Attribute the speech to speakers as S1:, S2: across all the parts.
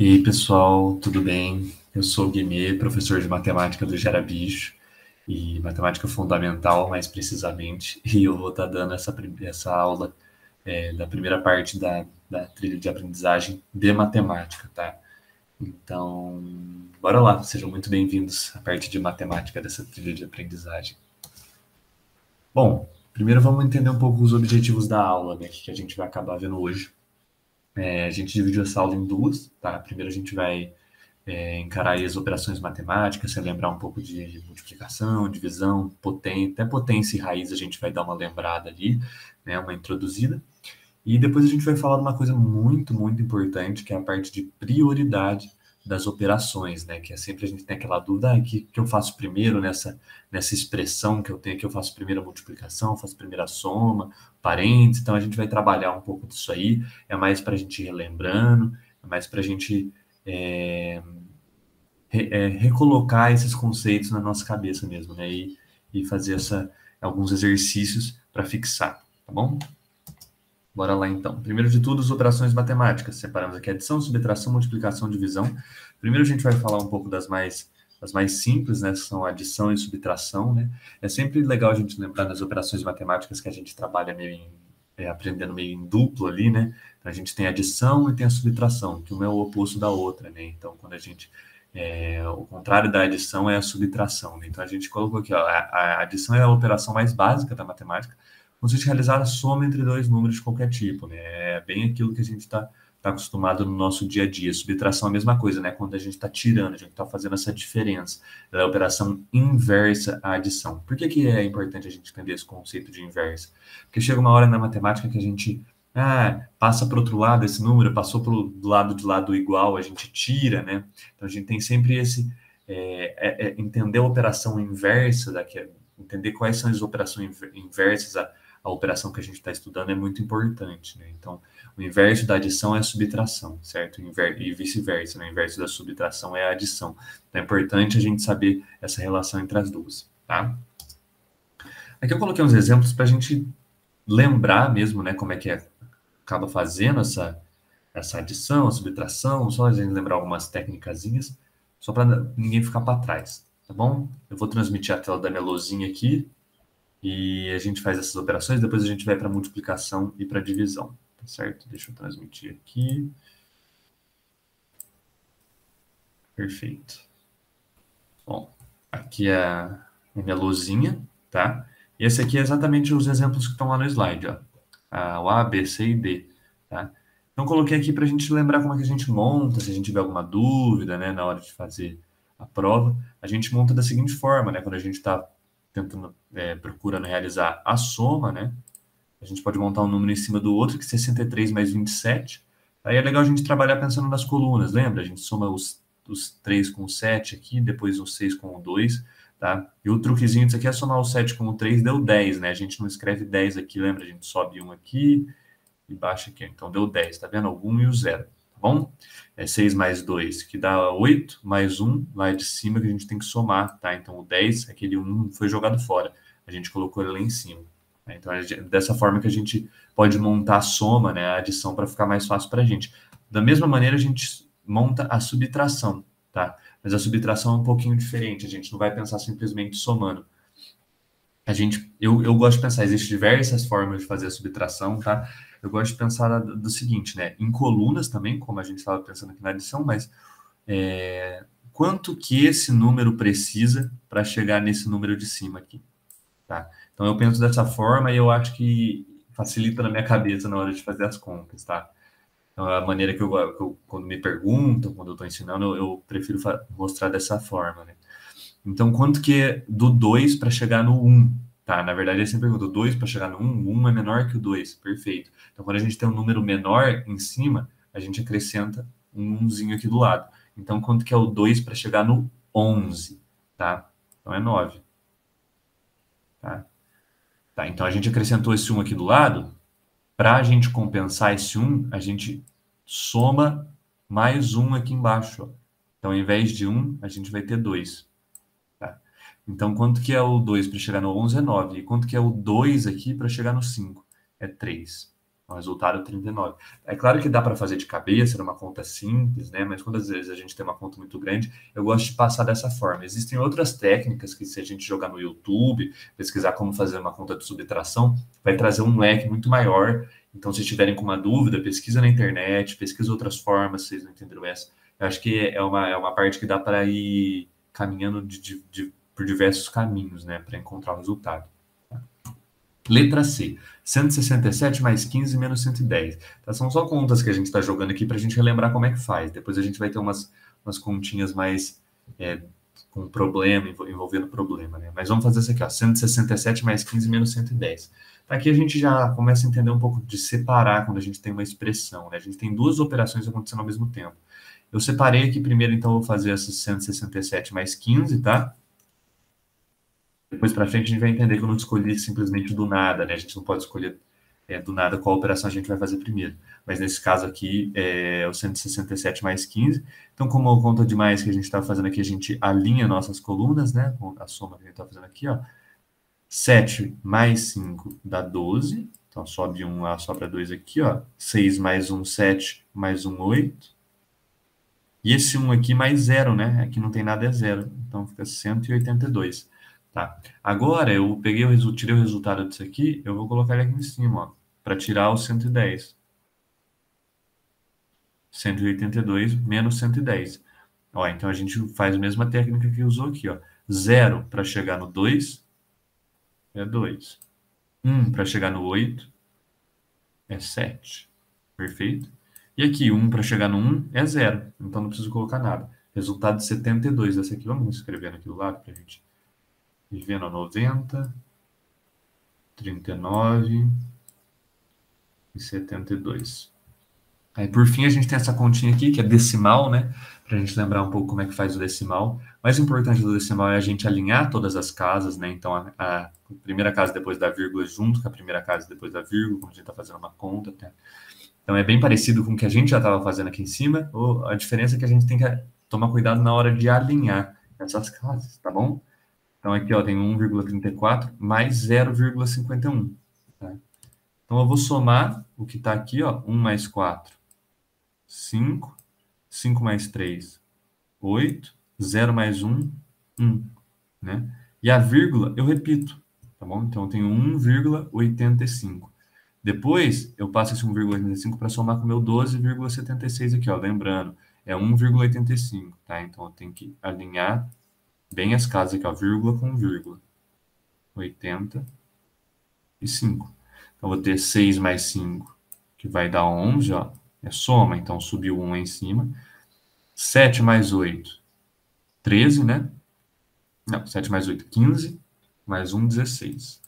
S1: E aí, pessoal, tudo bem? Eu sou o Guimê, professor de matemática do Gera Bicho e matemática fundamental, mais precisamente, e eu vou estar dando essa aula da primeira parte da trilha de aprendizagem de matemática, tá? Então, bora lá, sejam muito bem-vindos à parte de matemática dessa trilha de aprendizagem. Bom, primeiro vamos entender um pouco os objetivos da aula, né, que a gente vai acabar vendo hoje. A gente dividiu essa aula em duas, tá? Primeiro a gente vai encarar aí as operações matemáticas, se lembrar um pouco de multiplicação, divisão, potência, até potência e raiz a gente vai dar uma lembrada ali, né, uma introduzida. E depois a gente vai falar de uma coisa muito, muito importante, que é a parte de prioridade das operações, né? Que é sempre a gente tem aquela dúvida, que eu faço primeiro nessa expressão que eu tenho aqui, eu faço primeiro a multiplicação, faço primeiro a soma, parênteses, então a gente vai trabalhar um pouco disso aí, é mais para a gente ir relembrando, é mais para a gente recolocar esses conceitos na nossa cabeça mesmo, né? E fazer alguns exercícios para fixar, tá bom? Bora lá, então. Primeiro de tudo, as operações matemáticas. Separamos aqui adição, subtração, multiplicação, divisão. Primeiro a gente vai falar um pouco das mais simples, né? São adição e subtração, né? É sempre legal a gente lembrar das operações matemáticas que a gente trabalha aprendendo meio em duplo ali, né? Então, a gente tem a adição e tem a subtração, que uma é o oposto da outra, né? Então, quando a gente... o contrário da adição é a subtração, né? Então, a gente colocou aqui, ó, a adição é a operação mais básica da matemática, consiste em realizar a soma entre dois números de qualquer tipo, né? É bem aquilo que a gente está acostumado no nosso dia a dia. Subtração é a mesma coisa, né? Quando a gente está tirando, a gente está fazendo essa diferença. Ela é a operação inversa à adição. Por que é importante a gente entender esse conceito de inversa? Porque chega uma hora na matemática que a gente passa para o outro lado esse número, passou do lado de lá do igual, a gente tira, né? Então a gente tem sempre esse entender a operação inversa entender quais são as operações inversas a operação que a gente está estudando é muito importante, né? Então, o inverso da adição é a subtração, certo? E vice-versa, né? O inverso da subtração é a adição. Então, é importante a gente saber essa relação entre as duas, tá? Aqui eu coloquei uns exemplos para a gente lembrar mesmo, né, como é que acaba fazendo essa adição, a subtração, só a gente lembrar algumas técnicazinhas, só para ninguém ficar para trás, tá bom? Eu vou transmitir a tela da minha lousinha aqui, e a gente faz essas operações, depois a gente vai para multiplicação e para divisão, tá certo? Deixa eu transmitir aqui. Perfeito. Bom, aqui é a minha luzinha, tá? E esse aqui é exatamente os exemplos que estão lá no slide, ó. O A, B, C e D, tá? Então, coloquei aqui para a gente lembrar como é que a gente monta, se a gente tiver alguma dúvida, né, na hora de fazer a prova, a gente monta da seguinte forma, né? Quando a gente está procurando realizar a soma, né? A gente pode montar um número em cima do outro, que é 63 mais 27. Aí é legal a gente trabalhar pensando nas colunas, lembra? A gente soma os 3 com o 7 aqui, depois o 6 com o 2, tá? E o truquezinho disso aqui é somar o 7 com o 3, deu 10, né? A gente não escreve 10 aqui, lembra? A gente sobe um aqui e baixa aqui. Então, deu 10, tá vendo? O 1 e o 0, tá bom? 6 mais 2, que dá 8, mais 1, lá de cima, que a gente tem que somar, tá? Então, o 10, aquele 1 foi jogado fora. A gente colocou ele lá em cima. Então, dessa forma que a gente pode montar a soma, né, a adição, para ficar mais fácil para a gente. Da mesma maneira, a gente monta a subtração, tá? Mas a subtração é um pouquinho diferente, a gente não vai pensar simplesmente somando. Eu gosto de pensar, existem diversas formas de fazer a subtração, tá? Eu gosto de pensar do seguinte, né? Em colunas também, como a gente estava pensando aqui na adição, mas quanto que esse número precisa para chegar nesse número de cima aqui, tá? Então, eu penso dessa forma e eu acho que facilita na minha cabeça na hora de fazer as contas, tá? Então, a maneira que eu quando me perguntam, quando eu estou ensinando, eu prefiro mostrar dessa forma, né? Então, quanto que é do 2 para chegar no 1? Tá? Na verdade, é sempre pergunta, 2 para chegar no 1, o 1 é menor que o 2, perfeito. Então, quando a gente tem um número menor em cima, a gente acrescenta um 1zinho aqui do lado. Então, quanto que é o 2 para chegar no 11? Tá? Então, é 9. Tá? Tá, então a gente acrescentou esse 1 aqui do lado. Para a gente compensar esse 1, a gente soma mais 1 aqui embaixo. Ó. Então, ao invés de 1, a gente vai ter 2. Tá? Então, quanto que é o 2 para chegar no 11 é 9. E quanto que é o 2 aqui para chegar no 5? É 3. Então, resultado 39. É claro que dá para fazer de cabeça, numa conta simples, né? Mas quando às vezes a gente tem uma conta muito grande, eu gosto de passar dessa forma. Existem outras técnicas que, se a gente jogar no YouTube, pesquisar como fazer uma conta de subtração, vai trazer um leque muito maior. Então, se tiverem com uma dúvida, pesquisa na internet, pesquisa outras formas, se vocês não entenderam essa. Eu acho que é uma parte que dá para ir caminhando por diversos caminhos, né? Para encontrar o resultado. Letra C, 167 mais 15 menos 110. Tá? São só contas que a gente está jogando aqui para a gente relembrar como é que faz. Depois a gente vai ter umas continhas mais com problema, envolvendo problema. Né? Mas vamos fazer isso aqui, ó, 167 mais 15 menos 110. Aqui a gente já começa a entender um pouco de separar quando a gente tem uma expressão. Né? A gente tem duas operações acontecendo ao mesmo tempo. Eu separei aqui primeiro, então, vou fazer essas 167 mais 15, tá? Depois para frente a gente vai entender que eu não escolhi simplesmente do nada, né? A gente não pode escolher do nada qual operação a gente vai fazer primeiro. Mas nesse caso aqui é o 167 mais 15. Então, como a conta de mais que a gente está fazendo aqui, a gente alinha nossas colunas, né? Com a soma que a gente está fazendo aqui, ó. 7 mais 5 dá 12. Então, sobe 1 lá, sobra 2 aqui, ó. 6 mais 1, 7, mais 1, 8. E esse 1 aqui mais 0, né? Aqui não tem nada, é 0. Então, fica 182. Tá. Agora, eu peguei tirei o resultado disso aqui, eu vou colocar ele aqui em cima, ó, para tirar o 110. 182 menos 110. Ó, então, a gente faz a mesma técnica que usou aqui, ó. 0 para chegar no 2 é 2. 1 para chegar no 8 é 7. Perfeito? E aqui, 1 para chegar no 1 é 0. Então, não preciso colocar nada. Resultado de 72 dessa aqui. Vamos escrever aqui do lado para a gente ir vendo, 90, 39 e 72. Aí, por fim, a gente tem essa continha aqui, que é decimal, né? Para a gente lembrar um pouco como é que faz o decimal. O mais importante do decimal é a gente alinhar todas as casas, né? Então, a primeira casa depois da vírgula junto com a primeira casa depois da vírgula, quando a gente está fazendo uma conta. Né? Então, é bem parecido com o que a gente já estava fazendo aqui em cima. A diferença é que a gente tem que tomar cuidado na hora de alinhar essas casas, tá bom? Então, aqui, ó, tem 1,34 mais 0,51. Tá? Então, eu vou somar o que está aqui, ó, 1 mais 4, 5, 5 mais 3, 8, 0 mais 1, 1, né? E a vírgula, eu repito, tá bom? Então, eu tenho 1,85. Depois, eu passo esse 1,85 para somar com o meu 12,76 aqui, ó, lembrando, é 1,85, tá? Então, eu tenho que alinhar bem as casas aqui, ó, vírgula com vírgula. 85. Então, vou ter 6 mais 5, que vai dar 11, ó. É soma, então subiu 1 em cima. 7 mais 8, 13, né? Não, 7 mais 8, 15. Mais 1, 16.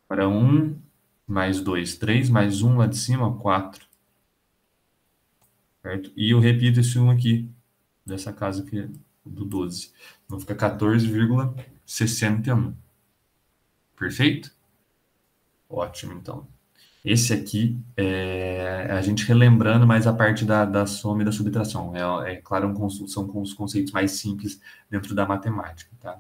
S1: Agora 1 mais 2, 3. Mais 1 lá de cima, 4. Certo? E eu repito esse 1 aqui, dessa casa aqui, do 12. Então fica 14,61. Perfeito? Ótimo, então. Esse aqui é a gente relembrando mais a parte da soma e da subtração. É claro, são os conceitos mais simples dentro da matemática, tá?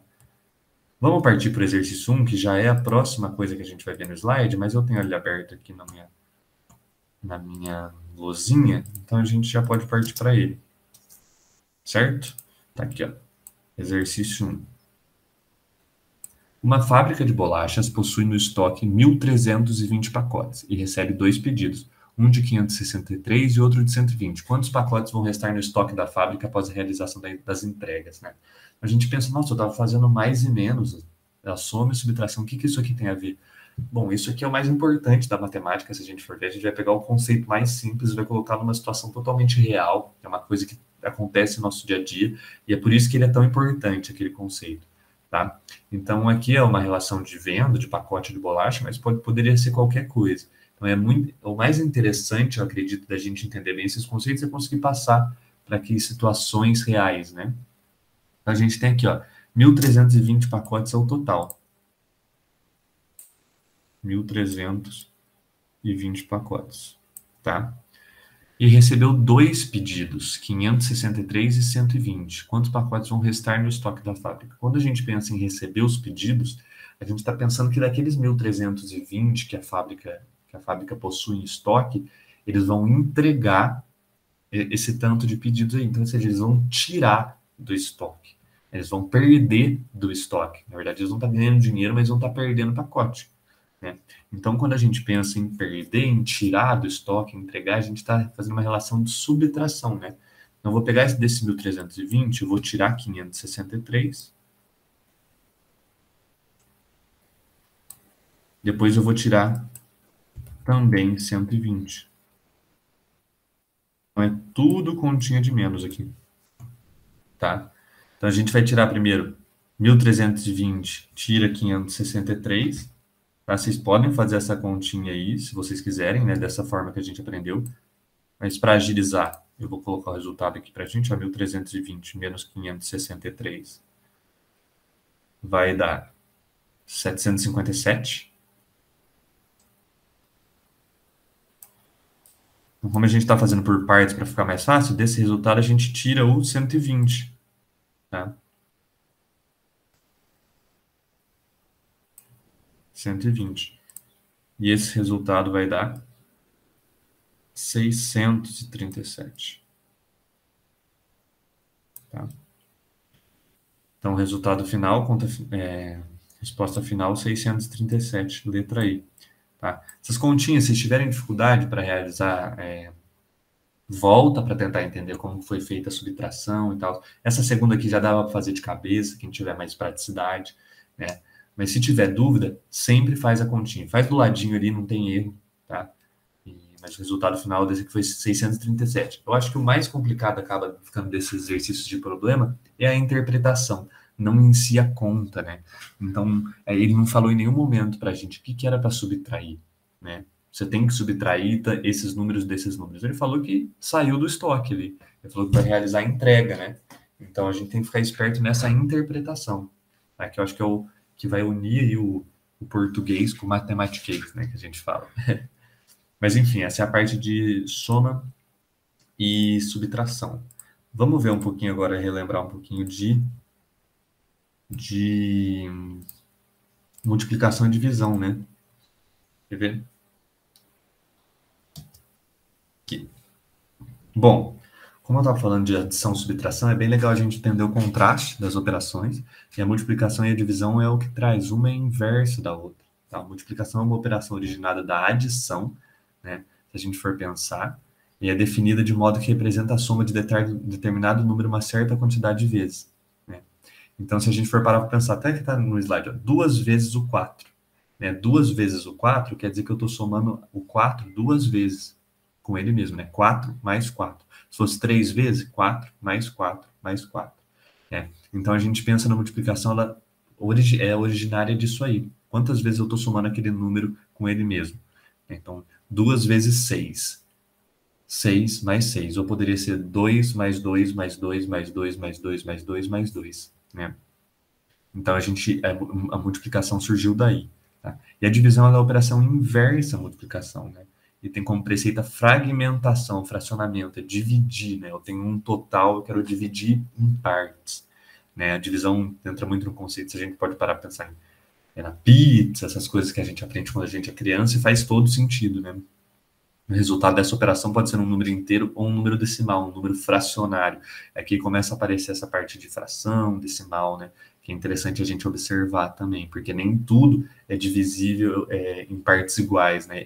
S1: Vamos partir para o exercício 1, que já é a próxima coisa que a gente vai ver no slide, mas eu tenho ele aberto aqui na minha lousinha, então a gente já pode partir para ele. Certo? Tá aqui, ó. Exercício 1. Uma fábrica de bolachas possui no estoque 1.320 pacotes e recebe 2 pedidos, um de 563 e outro de 120. Quantos pacotes vão restar no estoque da fábrica após a realização das entregas? Né? A gente pensa, nossa, eu estava fazendo mais e menos, a soma e subtração, o que isso aqui tem a ver? Bom, isso aqui é o mais importante da matemática, se a gente for ver. A gente vai pegar o conceito mais simples e vai colocar numa situação totalmente real, que é uma coisa que acontece no nosso dia a dia, e é por isso que ele é tão importante, aquele conceito. Tá? Então, aqui é uma relação de venda, de pacote de bolacha, mas poderia ser qualquer coisa. Então, o mais interessante, eu acredito, da gente entender bem esses conceitos é conseguir passar para aqui situações reais, né? Então, a gente tem aqui, ó, 1.320 pacotes é o total. 1.320 pacotes, tá? e recebeu 2 pedidos, 563 e 120. Quantos pacotes vão restar no estoque da fábrica? Quando a gente pensa em receber os pedidos, a gente está pensando que daqueles 1.320 que a fábrica possui em estoque, eles vão entregar esse tanto de pedidos aí. Então, ou seja, eles vão tirar do estoque. Eles vão perder do estoque. Na verdade, eles vão estar ganhando dinheiro, mas vão estar perdendo pacote. Né? Então, quando a gente pensa em perder, em tirar do estoque, em entregar, a gente está fazendo uma relação de subtração, né? Então, eu vou pegar esse desse 1.320, eu vou tirar 563. Depois eu vou tirar também 120. Então, é tudo continha de menos aqui, tá? Então, a gente vai tirar primeiro 1.320, tira 563. Tá? Vocês podem fazer essa continha aí, se vocês quiserem, né? Dessa forma que a gente aprendeu. Mas para agilizar, eu vou colocar o resultado aqui para a gente, 1.320 menos 563 vai dar 757. Então, como a gente está fazendo por partes para ficar mais fácil, desse resultado a gente tira o 120. Tá? 120. E esse resultado vai dar 637. Tá? Então, o resultado final, resposta final, 637, letra I. Tá? Essas continhas, se tiverem dificuldade para realizar, volta para tentar entender como foi feita a subtração e tal. Essa segunda aqui já dava para fazer de cabeça, quem tiver mais praticidade, né? Mas se tiver dúvida, sempre faz a continha. Faz do ladinho ali, não tem erro, tá? Mas o resultado final desse aqui foi 637. Eu acho que o mais complicado acaba ficando desses exercícios de problema é a interpretação, não em si a conta, né? Então, ele não falou em nenhum momento para a gente o que era para subtrair, né? Você tem que subtrair esses números desses números. Ele falou que saiu do estoque ali. Ele falou que vai realizar a entrega, né? Então, a gente tem que ficar esperto nessa interpretação, tá? Que eu acho que é o que vai unir aí o português com o matematiquês, né? Que a gente fala. Mas, enfim, essa é a parte de soma e subtração. Vamos ver um pouquinho agora, relembrar um pouquinho de multiplicação e divisão, né? Quer ver? Aqui. Bom, como eu estava falando de adição e subtração, é bem legal a gente entender o contraste das operações. E a multiplicação e a divisão é o que traz, uma é inversa da outra. Tá? A multiplicação é uma operação originada da adição, né? Se a gente for pensar, e é definida de modo que representa a soma de determinado número uma certa quantidade de vezes. Né? Então, se a gente for parar para pensar, até que está no slide, ó, 2 vezes o 4. Né? 2 vezes o 4 quer dizer que eu estou somando o 4 2 vezes com ele mesmo, né? 4 mais 4. Se fosse 3 vezes, 4 mais 4 mais 4. Né? Então, a gente pensa na multiplicação, ela é originária disso aí. Quantas vezes eu estou somando aquele número com ele mesmo? Então, 2 vezes 6. 6 mais 6. Ou poderia ser 2 mais 2 mais 2 mais 2 mais 2 mais 2 mais 2. Né? Então, a multiplicação surgiu daí. Tá? E a divisão é a operação inversa à multiplicação. Né? E tem como preceito a fragmentação, fracionamento, é dividir. Né? Eu tenho um total, eu quero dividir em partes. Né? A divisão entra muito no conceito, se a gente pode parar para pensar na pizza, essas coisas que a gente aprende quando a gente é criança, e faz todo sentido. Né? O resultado dessa operação pode ser um número inteiro ou um número decimal, um número fracionário. Aqui começa a aparecer essa parte de fração, decimal, né? Que é interessante a gente observar também, porque nem tudo é divisível em partes iguais, né?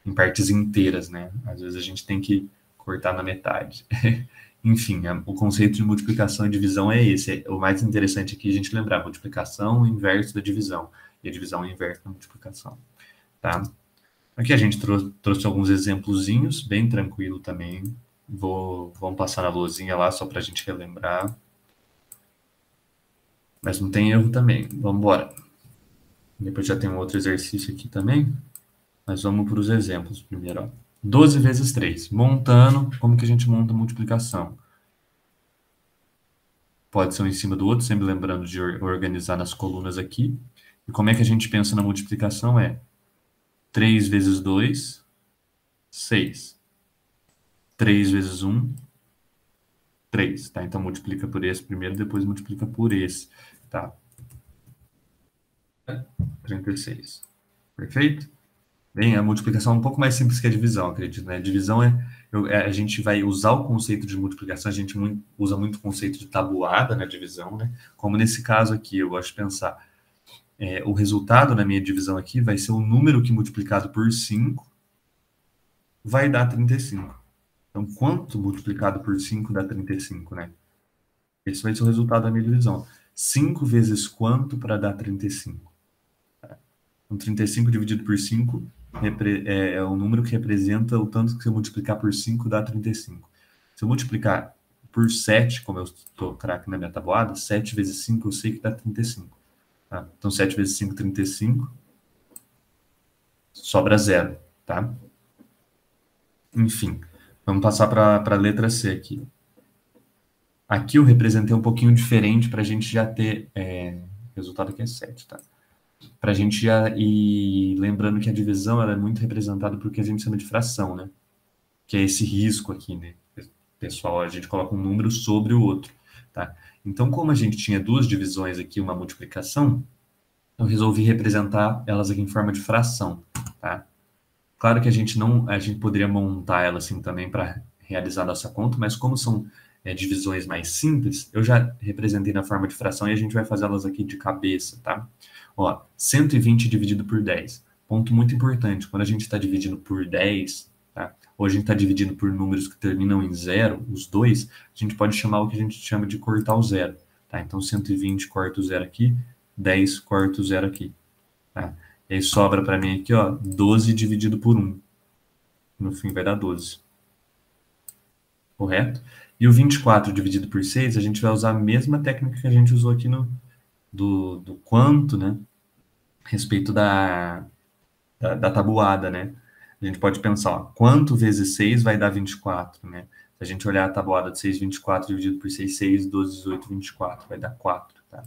S1: Em partes inteiras, né? Às vezes a gente tem que cortar na metade. Enfim, o conceito de multiplicação e divisão é esse. O mais interessante aqui é a gente lembrar, multiplicação inverso da divisão, e a divisão inverso da multiplicação, tá? Aqui a gente trouxe alguns exemplozinhos, bem tranquilo também. Vamos passar na luzinha lá só para a gente relembrar. Mas não tem erro também. Vamos embora. Depois já tem um outro exercício aqui também. Mas vamos para os exemplos primeiro. Ó. 12 vezes 3. Montando, como que a gente monta a multiplicação? Pode ser um em cima do outro, sempre lembrando de organizar nas colunas aqui. E como é que a gente pensa na multiplicação? 3 vezes 2, 6. 3 vezes 1, 3, tá? Então, multiplica por esse primeiro, depois multiplica por esse, tá? 36. Perfeito? Bem, a multiplicação é um pouco mais simples que a divisão, acredito, né? A divisão a gente vai usar o conceito de multiplicação, a gente usa muito o conceito de tabuada na divisão, né? Como nesse caso aqui, eu gosto de pensar, o resultado na minha divisão aqui vai ser o número que multiplicado por 5 vai dar 35. Então, quanto multiplicado por 5 dá 35, né? Esse vai ser o resultado da minha divisão. 5 vezes quanto para dar 35? Então, 35 dividido por 5 é o número que representa o tanto que você multiplicar por 5 dá 35. Se eu multiplicar por 7, como eu estou craque na minha tabuada, 7 vezes 5 eu sei que dá 35. Tá? Então, 7 vezes 5, 35. Sobra 0, tá? Enfim, vamos passar para a letra C aqui. Aqui eu representei um pouquinho diferente para a gente já ter... o resultado aqui é 7, tá? Para a gente já ir lembrando que a divisão ela é muito representada por que a gente chama de fração, né? Que é esse risco aqui, né? Pessoal, a gente coloca um número sobre o outro, tá? Então, como a gente tinha duas divisões aqui, uma multiplicação, eu resolvi representar elas aqui em forma de fração, tá? Claro que a gente poderia montar ela assim também para realizar nossa conta, mas como são divisões mais simples, eu já representei na forma de fração e a gente vai fazer elas aqui de cabeça, tá? Ó, 120 dividido por 10. Ponto muito importante, quando a gente está dividindo por 10, tá? Ou a gente está dividindo por números que terminam em zero, os dois, a gente pode chamar o que a gente chama de cortar o zero, tá? Então, 120 corta o zero aqui, 10 corta o zero aqui, tá? E aí sobra para mim aqui, ó, 12 dividido por 1. No fim vai dar 12. Correto? E o 24 dividido por 6, a gente vai usar a mesma técnica que a gente usou aqui do quanto, né? A respeito da tabuada, né? A gente pode pensar, ó, quanto vezes 6 vai dar 24, né? Se a gente olhar a tabuada de 6, 24 dividido por 6, 6, 12, 18, 24, vai dar 4, tá?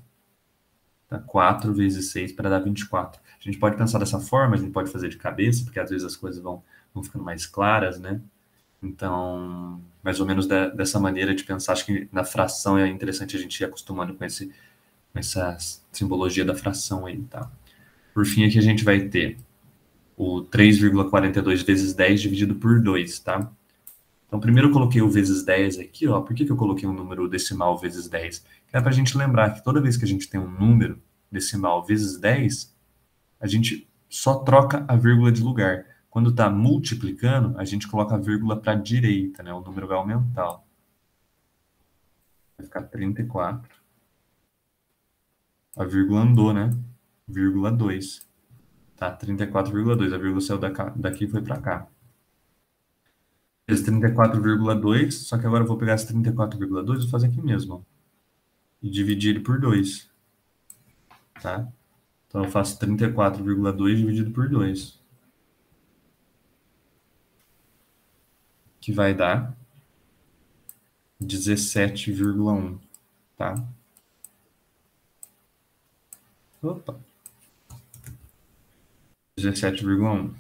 S1: Tá? 4 vezes 6 para dar 24. A gente pode pensar dessa forma, a gente pode fazer de cabeça, porque às vezes as coisas vão ficando mais claras, né? Então, mais ou menos dessa maneira de pensar, acho que na fração é interessante a gente ir acostumando com essa simbologia da fração aí, tá? Por fim, aqui a gente vai ter o 3,42 vezes 10 dividido por 2, tá? Então, primeiro eu coloquei o vezes 10 aqui, ó. Por que eu coloquei um número decimal vezes 10? Que é para a gente lembrar que toda vez que a gente tem um número decimal vezes 10, a gente só troca a vírgula de lugar. Quando está multiplicando, a gente coloca a vírgula para a direita, né? O número vai aumentar, ó. Vai ficar 34. A vírgula andou, né? Vírgula 2. Tá, 34,2. A vírgula saiu daqui e foi para cá. Esse 34,2, só que agora eu vou pegar esse 34,2 e vou fazer aqui mesmo, ó, e dividir ele por 2, tá? Então eu faço 34,2 dividido por 2, que vai dar 17,1, tá? Opa, 17,1.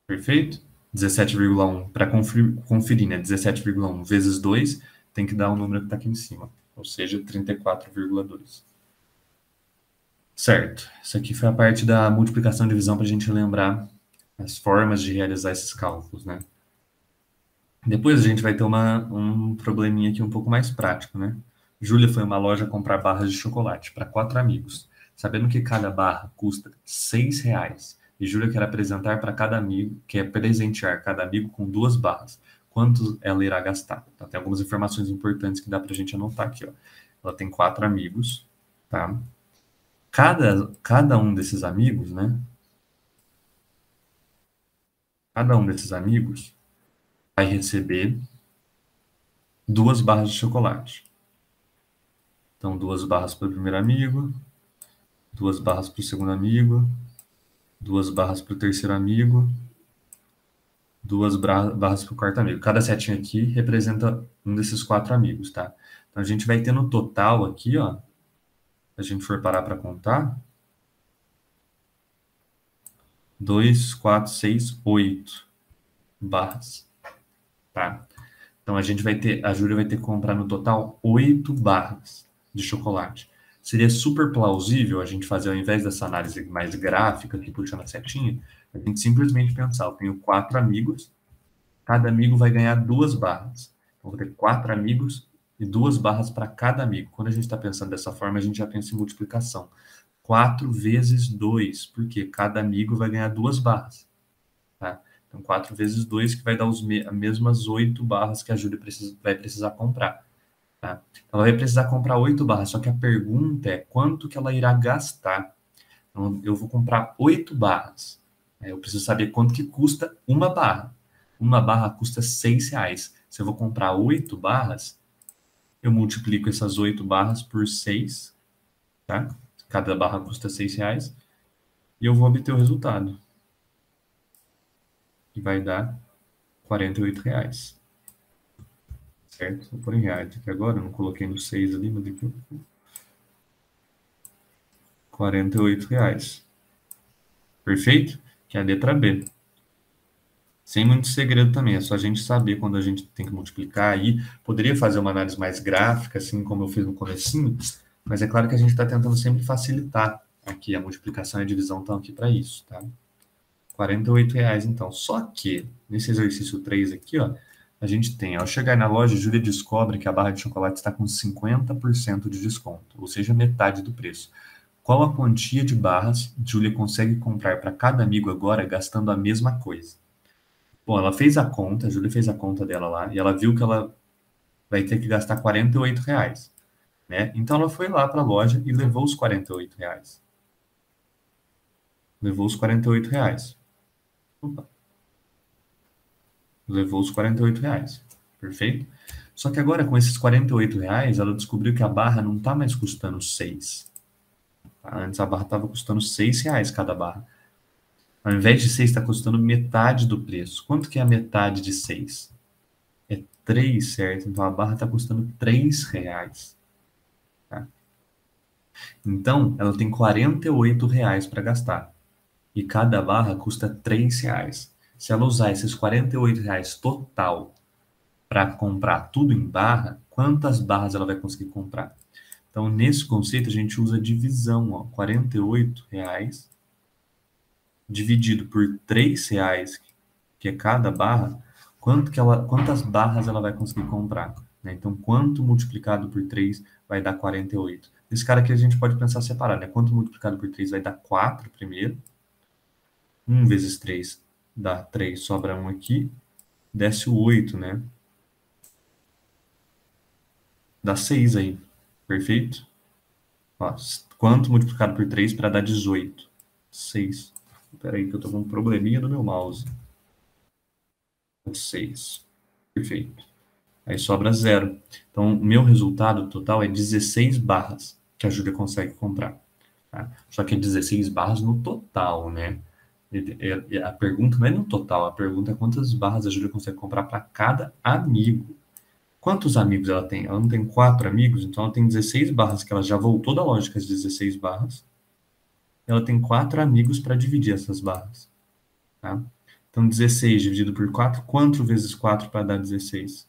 S1: Perfeito? 17,1 para conferir, né? 17,1 vezes 2 tem que dar o número que está aqui em cima, ou seja, 34,2. Certo. Isso aqui foi a parte da multiplicação e divisão para a gente lembrar as formas de realizar esses cálculos, né? Depois a gente vai ter um probleminha aqui um pouco mais prático, né? Júlia foi a uma loja comprar barras de chocolate para 4 amigos, sabendo que cada barra custa R$ 6. E Júlia quer apresentar para cada amigo, quer presentear cada amigo com 2 barras. Quanto ela irá gastar? Então, tem algumas informações importantes que dá para a gente anotar aqui, ó. Ela tem 4 amigos, tá? Cada um desses amigos, né? Cada um desses amigos vai receber 2 barras de chocolate. Então, 2 barras para o primeiro amigo, 2 barras para o segundo amigo, 2 barras para o terceiro amigo, 2 barras para o quarto amigo. Cada setinha aqui representa um desses 4 amigos, tá? Então, a gente vai ter no total aqui, ó, se a gente for parar para contar, 2, 4, 6, 8 barras. tá? Então, a Júlia vai ter que comprar no total 8 barras de chocolate. Seria super plausível a gente fazer, ao invés dessa análise mais gráfica, que puxando a setinha, a gente simplesmente pensar, eu tenho 4 amigos, cada amigo vai ganhar 2 barras. Então, vou ter 4 amigos e 2 barras para cada amigo. Quando a gente está pensando dessa forma, a gente já pensa em multiplicação. 4 vezes 2, porque cada amigo vai ganhar 2 barras. Tá? Então, 4 vezes 2, que vai dar as mesmas 8 barras que a Júlia vai precisar comprar. Tá? Ela vai precisar comprar 8 barras, só que a pergunta é quanto que ela irá gastar. Então, eu vou comprar 8 barras. Eu preciso saber quanto que custa uma barra. Uma barra custa R$6. Se eu vou comprar 8 barras, eu multiplico essas 8 barras por 6, tá? Cada barra custa R$6, e eu vou obter o resultado, que vai dar R$48. Certo? Vou pôr em reais aqui agora, eu não coloquei no 6 ali, mas aqui R$48. Perfeito? Que é a letra B. Sem muito segredo também, é só a gente saber quando a gente tem que multiplicar aí. Poderia fazer uma análise mais gráfica, assim como eu fiz no comecinho, mas é claro que a gente está tentando sempre facilitar aqui. A multiplicação e a divisão estão aqui para isso, tá? R$48, então. Só que, nesse exercício 3 aqui, ó, a gente tem, ao chegar na loja, a Júlia descobre que a barra de chocolate está com 50% de desconto, ou seja, metade do preço. Qual a quantia de barras Júlia consegue comprar para cada amigo agora, gastando a mesma coisa? Bom, ela fez a conta, a Júlia fez a conta dela lá, e ela viu que ela vai ter que gastar R$48, né? Então, ela foi lá para a loja e levou os R$48. Levou os R$48. Opa. Levou os R$48. Perfeito? Só que agora, com esses R$48, ela descobriu que a barra não está mais custando 6. Tá? Antes a barra estava custando R$6 cada barra. Ao invés de 6, está custando metade do preço. Quanto que é a metade de 6? É 3, certo? Então a barra está custando R$3. Tá? Então, ela tem R$48 para gastar. E cada barra custa R$3. Se ela usar esses R$48 total para comprar tudo em barra, quantas barras ela vai conseguir comprar? Então, nesse conceito, a gente usa divisão, ó, R$48 dividido por R$3, que é cada barra, quantas barras ela vai conseguir comprar? Né? Então, quanto multiplicado por 3 vai dar 48? Esse cara aqui a gente pode pensar separado, né? Quanto multiplicado por 3 vai dar 4 primeiro. 1 vezes 3 dá 3, sobra 1 aqui, desce o 8, né? Dá 6 aí, perfeito? Ó, quanto multiplicado por 3 para dar 18? 6. Espera aí que eu tô com um probleminha no meu mouse. 6. Perfeito. Aí sobra 0. Então, o meu resultado total é 16 barras que a Júlia consegue comprar. Tá? Só que é 16 barras no total, né? A pergunta não é no total, a pergunta é quantas barras a Júlia consegue comprar para cada amigo. Quantos amigos ela tem? Ela não tem 4 amigos, então ela tem 16 barras, que ela já voltou da lógica de 16 barras. Ela tem 4 amigos para dividir essas barras. Tá? Então, 16 dividido por 4, quanto vezes 4 para dar 16?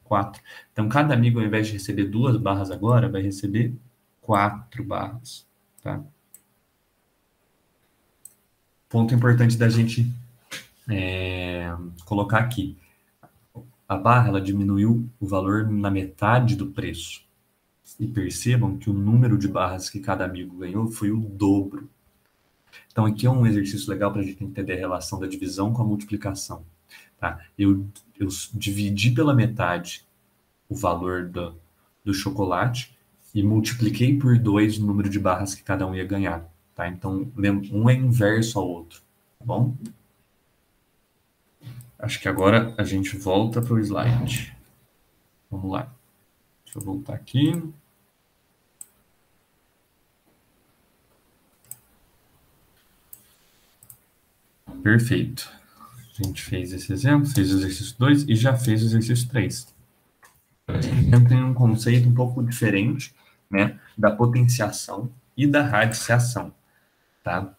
S1: 4. Então, cada amigo, ao invés de receber 2 barras agora, vai receber 4 barras. Tá? Ponto importante da gente colocar aqui. A barra ela diminuiu o valor na metade do preço. E percebam que o número de barras que cada amigo ganhou foi o dobro. Então, aqui é um exercício legal para a gente entender a relação da divisão com a multiplicação. Tá? Eu dividi pela metade o valor do chocolate e multipliquei por 2 o número de barras que cada um ia ganhar. Tá? Então, um é inverso ao outro. Tá bom? Acho que agora a gente volta para o slide. Vamos lá. Deixa eu voltar aqui. Perfeito. A gente fez esse exemplo, fez o exercício 2 e já fez o exercício 3. Tem um conceito um pouco diferente, né, da potenciação e da radiciação. Tá?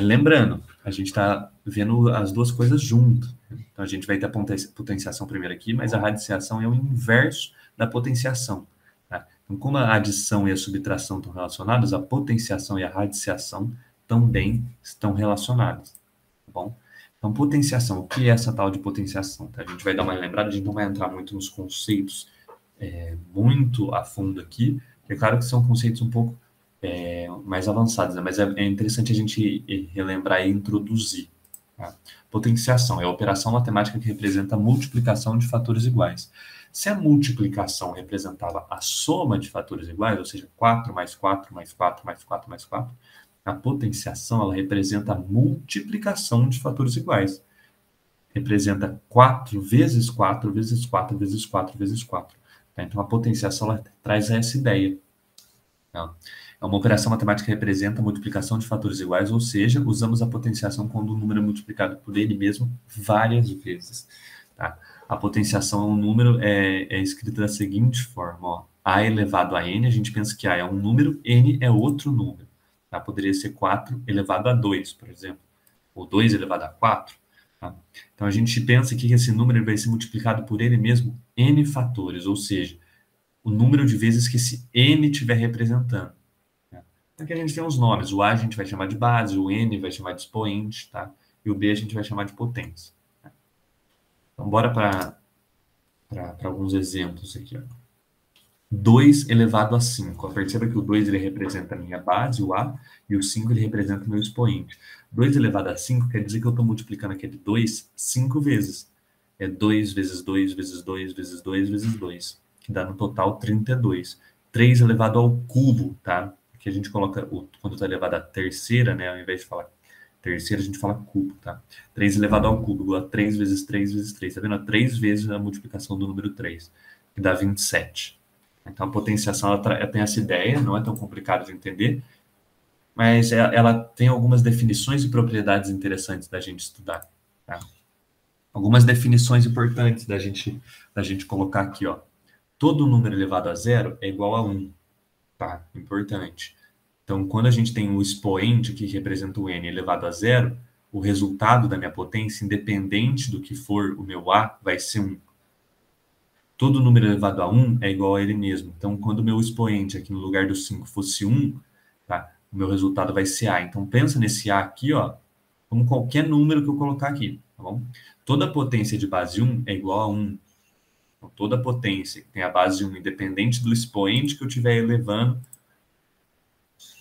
S1: Lembrando, a gente está vendo as duas coisas juntas. Então, a gente vai ter a potenciação primeiro aqui, mas a radiciação é o inverso da potenciação. Tá? Então, como a adição e a subtração estão relacionadas, a potenciação e a radiciação também estão relacionadas. Tá bom? Então, potenciação, o que é essa tal de potenciação? Tá? A gente vai dar uma lembrada, a gente não vai entrar muito nos conceitos muito a fundo aqui, porque é claro que são conceitos um pouco mais avançados, né? Mas é interessante a gente relembrar e introduzir. Tá? Potenciação é a operação matemática que representa a multiplicação de fatores iguais. Se a multiplicação representava a soma de fatores iguais, ou seja, 4 mais 4 mais 4 mais 4 mais 4, a potenciação ela representa a multiplicação de fatores iguais. Representa 4 vezes 4 vezes 4 vezes 4 vezes 4. Tá? Então, a potenciação ela traz essa ideia. Tá? É uma operação matemática que representa a multiplicação de fatores iguais, ou seja, usamos a potenciação quando o número é multiplicado por ele mesmo várias vezes. Tá? A potenciação é um número escrita da seguinte forma, ó, A elevado a n, a gente pensa que A é um número, n é outro número. Tá? Poderia ser 4 elevado a 2, por exemplo, ou 2 elevado a 4. Tá? Então, a gente pensa que esse número vai ser multiplicado por ele mesmo n fatores, ou seja, o número de vezes que esse n estiver representando. Tá? Aqui a gente tem os nomes. O A a gente vai chamar de base, o n vai chamar de expoente, tá? E o B a gente vai chamar de potência. Tá? Então, bora para alguns exemplos aqui. Ó. 2 elevado a 5. Perceba que o 2 ele representa a minha base, o A, e o 5 ele representa o meu expoente. 2 elevado a 5 quer dizer que eu estou multiplicando aquele 2 5 vezes. É 2 vezes 2 vezes 2 vezes 2 vezes 2, que dá no total 32. 3 elevado ao cubo, tá? Aqui a gente coloca, quando está elevado à terceira, né? Ao invés de falar terceira, a gente fala cubo, tá? 3 elevado ao cubo, igual a 3 vezes 3 vezes 3. Tá vendo? 3 vezes a multiplicação do número 3, que dá 27. Então, a potenciação ela tem essa ideia, não é tão complicado de entender, mas ela tem algumas definições e propriedades interessantes da gente estudar. Tá? Algumas definições importantes da gente colocar aqui. Ó. Todo número elevado a zero é igual a 1. Tá? Importante. Então, quando a gente tem o expoente que representa o n elevado a zero, o resultado da minha potência, independente do que for o meu A, vai ser 1. Todo número elevado a 1 é igual a ele mesmo. Então, quando o meu expoente aqui no lugar do 5 fosse 1, tá? O meu resultado vai ser A. Então, pensa nesse A aqui, ó, como qualquer número que eu colocar aqui, tá bom? Toda potência de base 1 é igual a 1. Então, toda potência que tem a base 1, independente do expoente que eu estiver elevando,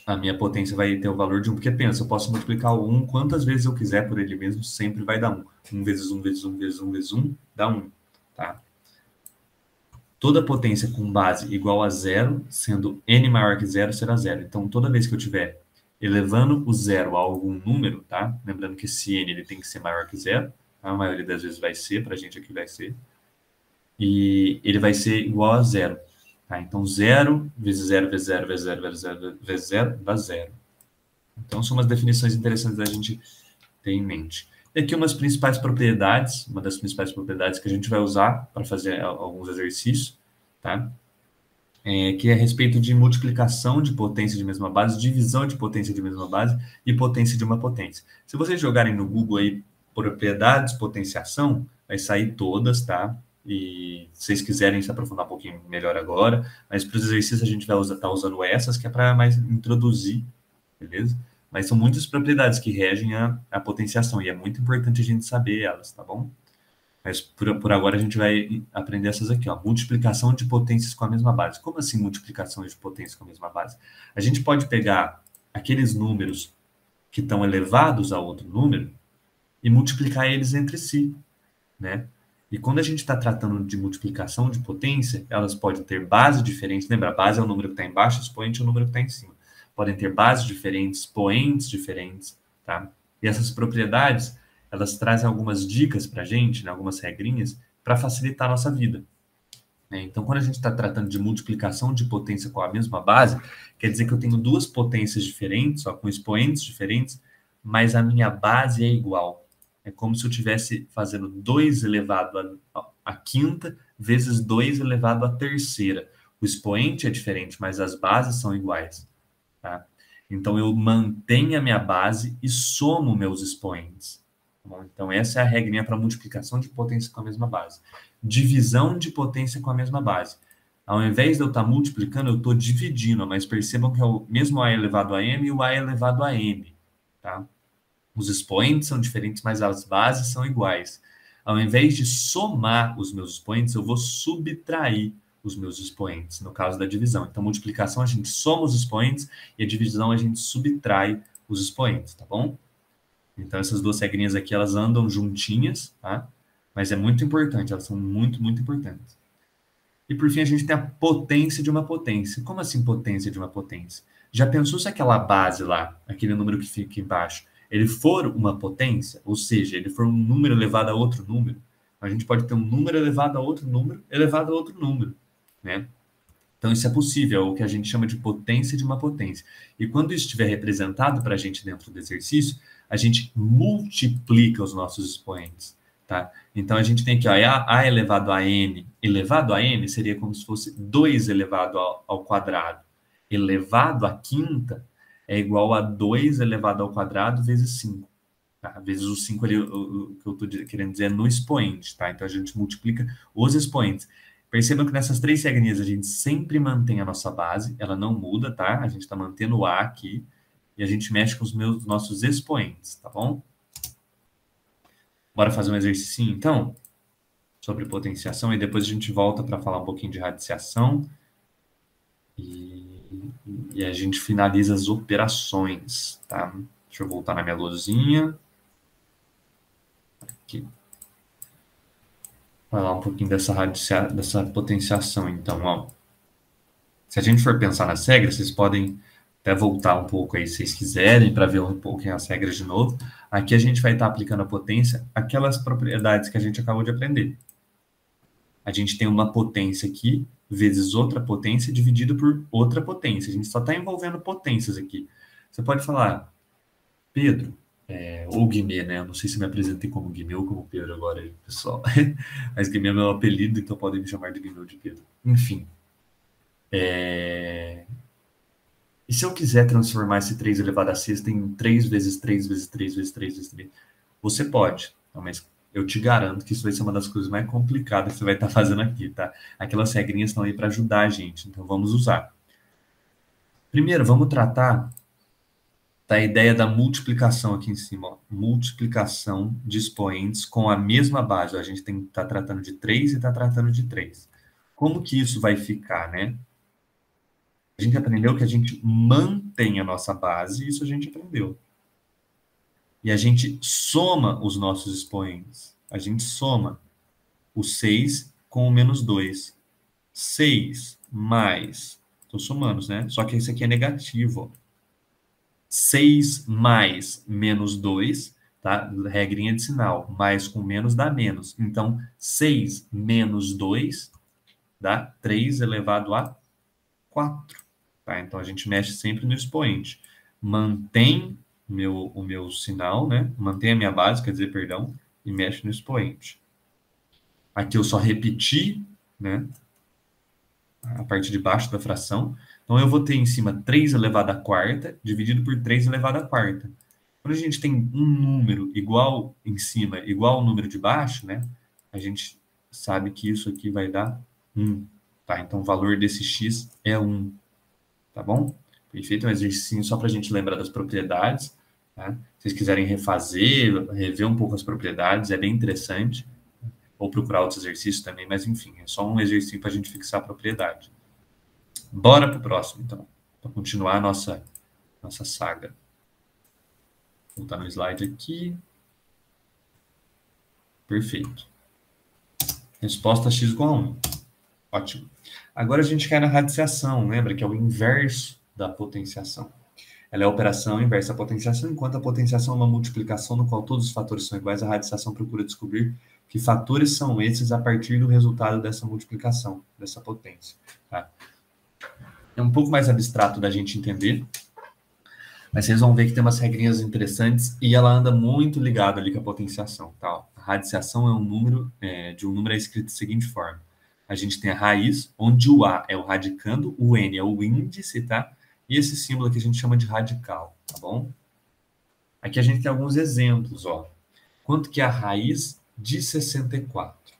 S1: a minha potência vai ter o valor de 1. Porque pensa, eu posso multiplicar o 1 quantas vezes eu quiser por ele mesmo, sempre vai dar 1. 1 vezes 1 vezes 1 vezes 1 vezes 1 dá 1, tá? Toda potência com base igual a zero, sendo n maior que zero, será zero. Então, toda vez que eu estiver elevando o zero a algum número, tá? Lembrando que esse n ele tem que ser maior que zero. Tá? A maioria das vezes vai ser, para a gente aqui vai ser. E ele vai ser igual a zero. Tá? Então, 0 vezes 0 vezes 0 vezes 0 vezes 0 vezes 0 dá zero. Então, são umas definições interessantes da gente ter em mente. E aqui umas principais propriedades, uma das principais propriedades que a gente vai usar para fazer alguns exercícios, tá? Que é a respeito de multiplicação de potência de mesma base, divisão de potência de mesma base e potência de uma potência. Se vocês jogarem no Google aí propriedades, potenciação, vai sair todas, tá? E se vocês quiserem se aprofundar um pouquinho melhor agora, mas para os exercícios a gente vai estar usando essas, que é para mais introduzir, beleza? Mas são muitas propriedades que regem a potenciação, e é muito importante a gente saber elas, tá bom? Mas por agora a gente vai aprender essas aqui, ó. Multiplicação de potências com a mesma base. Como assim multiplicação de potências com a mesma base? A gente pode pegar aqueles números que estão elevados a outro número e multiplicar eles entre si, né? E quando a gente está tratando de multiplicação de potência, elas podem ter bases diferentes. Lembra, a base é o número que está embaixo, expoente é o número que está em cima. Podem ter bases diferentes, expoentes diferentes, tá? E essas propriedades, elas trazem algumas dicas para a gente, né, algumas regrinhas, para facilitar a nossa vida. Né? Então, quando a gente está tratando de multiplicação de potência com a mesma base, quer dizer que eu tenho duas potências diferentes, ó, com expoentes diferentes, mas a minha base é igual. É como se eu estivesse fazendo 2 elevado à quinta vezes 2 elevado à terceira. O expoente é diferente, mas as bases são iguais. Tá? Então, eu mantenho a minha base e somo meus expoentes. Bom, então, essa é a regrinha para multiplicação de potência com a mesma base. Divisão de potência com a mesma base. Ao invés de eu estar multiplicando, eu estou dividindo, mas percebam que é o mesmo A elevado a M e o A elevado a M. Tá? Os expoentes são diferentes, mas as bases são iguais. Ao invés de somar os meus expoentes, eu vou subtrair os meus expoentes, no caso da divisão. Então, multiplicação, a gente soma os expoentes e a divisão, a gente subtrai os expoentes, tá bom? Então, essas duas regrinhas aqui, elas andam juntinhas, tá? Mas é muito importante, elas são muito, muito importantes. E, por fim, a gente tem a potência de uma potência. Como assim potência de uma potência? Já pensou se aquela base lá, aquele número que fica embaixo, ele for uma potência, ou seja, ele for um número elevado a outro número, a gente pode ter um número elevado a outro número, elevado a outro número, né? Então, isso é possível, é o que a gente chama de potência de uma potência. E quando isso estiver representado para a gente dentro do exercício, a gente multiplica os nossos expoentes, tá? Então, a gente tem aqui, ó, a elevado a n elevado a n seria como se fosse 2 elevado ao quadrado. Elevado à quinta é igual a 2 elevado ao quadrado vezes 5. Tá? Vezes o 5 ali, o que eu estou querendo dizer é no expoente, tá? Então, a gente multiplica os expoentes. Percebam que nessas três regrinhas a gente sempre mantém a nossa base, ela não muda, tá? A gente está mantendo o A aqui e a gente mexe com os nossos expoentes, tá bom? Bora fazer um exercício, então, sobre potenciação e depois a gente volta para falar um pouquinho de radiciação e a gente finaliza as operações, tá? Deixa eu voltar na minha luzinha. Aqui. Falar um pouquinho dessa potenciação, então, ó. Se a gente for pensar nas regras, vocês podem até voltar um pouco aí, se vocês quiserem, para ver um pouquinho as regras de novo. Aqui a gente vai estar aplicando a potência, aquelas propriedades que a gente acabou de aprender. A gente tem uma potência aqui, vezes outra potência, dividido por outra potência. A gente só está envolvendo potências aqui. Você pode falar, Pedro, ou Guimê, né? Eu não sei se me apresentei como Guimê ou como Pedro agora, pessoal. Mas Guimê é meu apelido, então podem me chamar de Guimê ou de Pedro. Enfim. E se eu quiser transformar esse 3 elevado a sexta em 3 vezes 3 vezes 3 vezes 3 vezes 3? Você pode, mas eu te garanto que isso vai ser uma das coisas mais complicadas que você vai estar fazendo aqui, tá? Aquelas regrinhas estão aí para ajudar a gente, então vamos usar. Primeiro, vamos tratar da ideia da multiplicação aqui em cima, ó. Multiplicação de expoentes com a mesma base. A gente está tratando de 3 e está tratando de 3. Como que isso vai ficar, né? A gente aprendeu que a gente mantém a nossa base, isso a gente aprendeu. E a gente soma os nossos expoentes. A gente soma o 6 com o menos 2. 6 mais... Estou somando, né? Só que esse aqui é negativo, ó. 6 mais menos 2, tá? Regrinha de sinal. Mais com menos dá menos. Então, 6 menos 2 dá 3 elevado a 4. Tá? Então, a gente mexe sempre no expoente. Mantém o meu sinal, né? Mantém a minha base, quer dizer, perdão, e mexe no expoente. Aqui eu só repeti, né? A parte de baixo da fração. Então, eu vou ter em cima 3 elevado à quarta, dividido por 3 elevado à quarta. Quando a gente tem um número igual em cima, igual ao número de baixo, né? A gente sabe que isso aqui vai dar 1. Tá? Então, o valor desse x é 1. Tá bom? Perfeito, um exercício só para a gente lembrar das propriedades. Tá? Se vocês quiserem rever um pouco as propriedades, é bem interessante. Ou procurar outros exercícios também, mas enfim, é só um exercício para a gente fixar a propriedade. Bora para o próximo, então, para continuar a nossa saga. Vou voltar no slide aqui. Perfeito. Resposta x igual a 1. Ótimo. Agora a gente cai na radiciação, lembra que é o inverso da potenciação. Ela é a operação inversa à potenciação, enquanto a potenciação é uma multiplicação no qual todos os fatores são iguais, a radiciação procura descobrir que fatores são esses a partir do resultado dessa multiplicação, dessa potência. Tá? É um pouco mais abstrato da gente entender, mas vocês vão ver que tem umas regrinhas interessantes e ela anda muito ligada ali com a potenciação. Tá? A radiciação é um número, de um número é escrito da seguinte forma. A gente tem a raiz, onde o A é o radicando, o N é o índice, tá? E esse símbolo aqui a gente chama de radical, tá bom? Aqui a gente tem alguns exemplos, ó. Quanto que é a raiz de 64?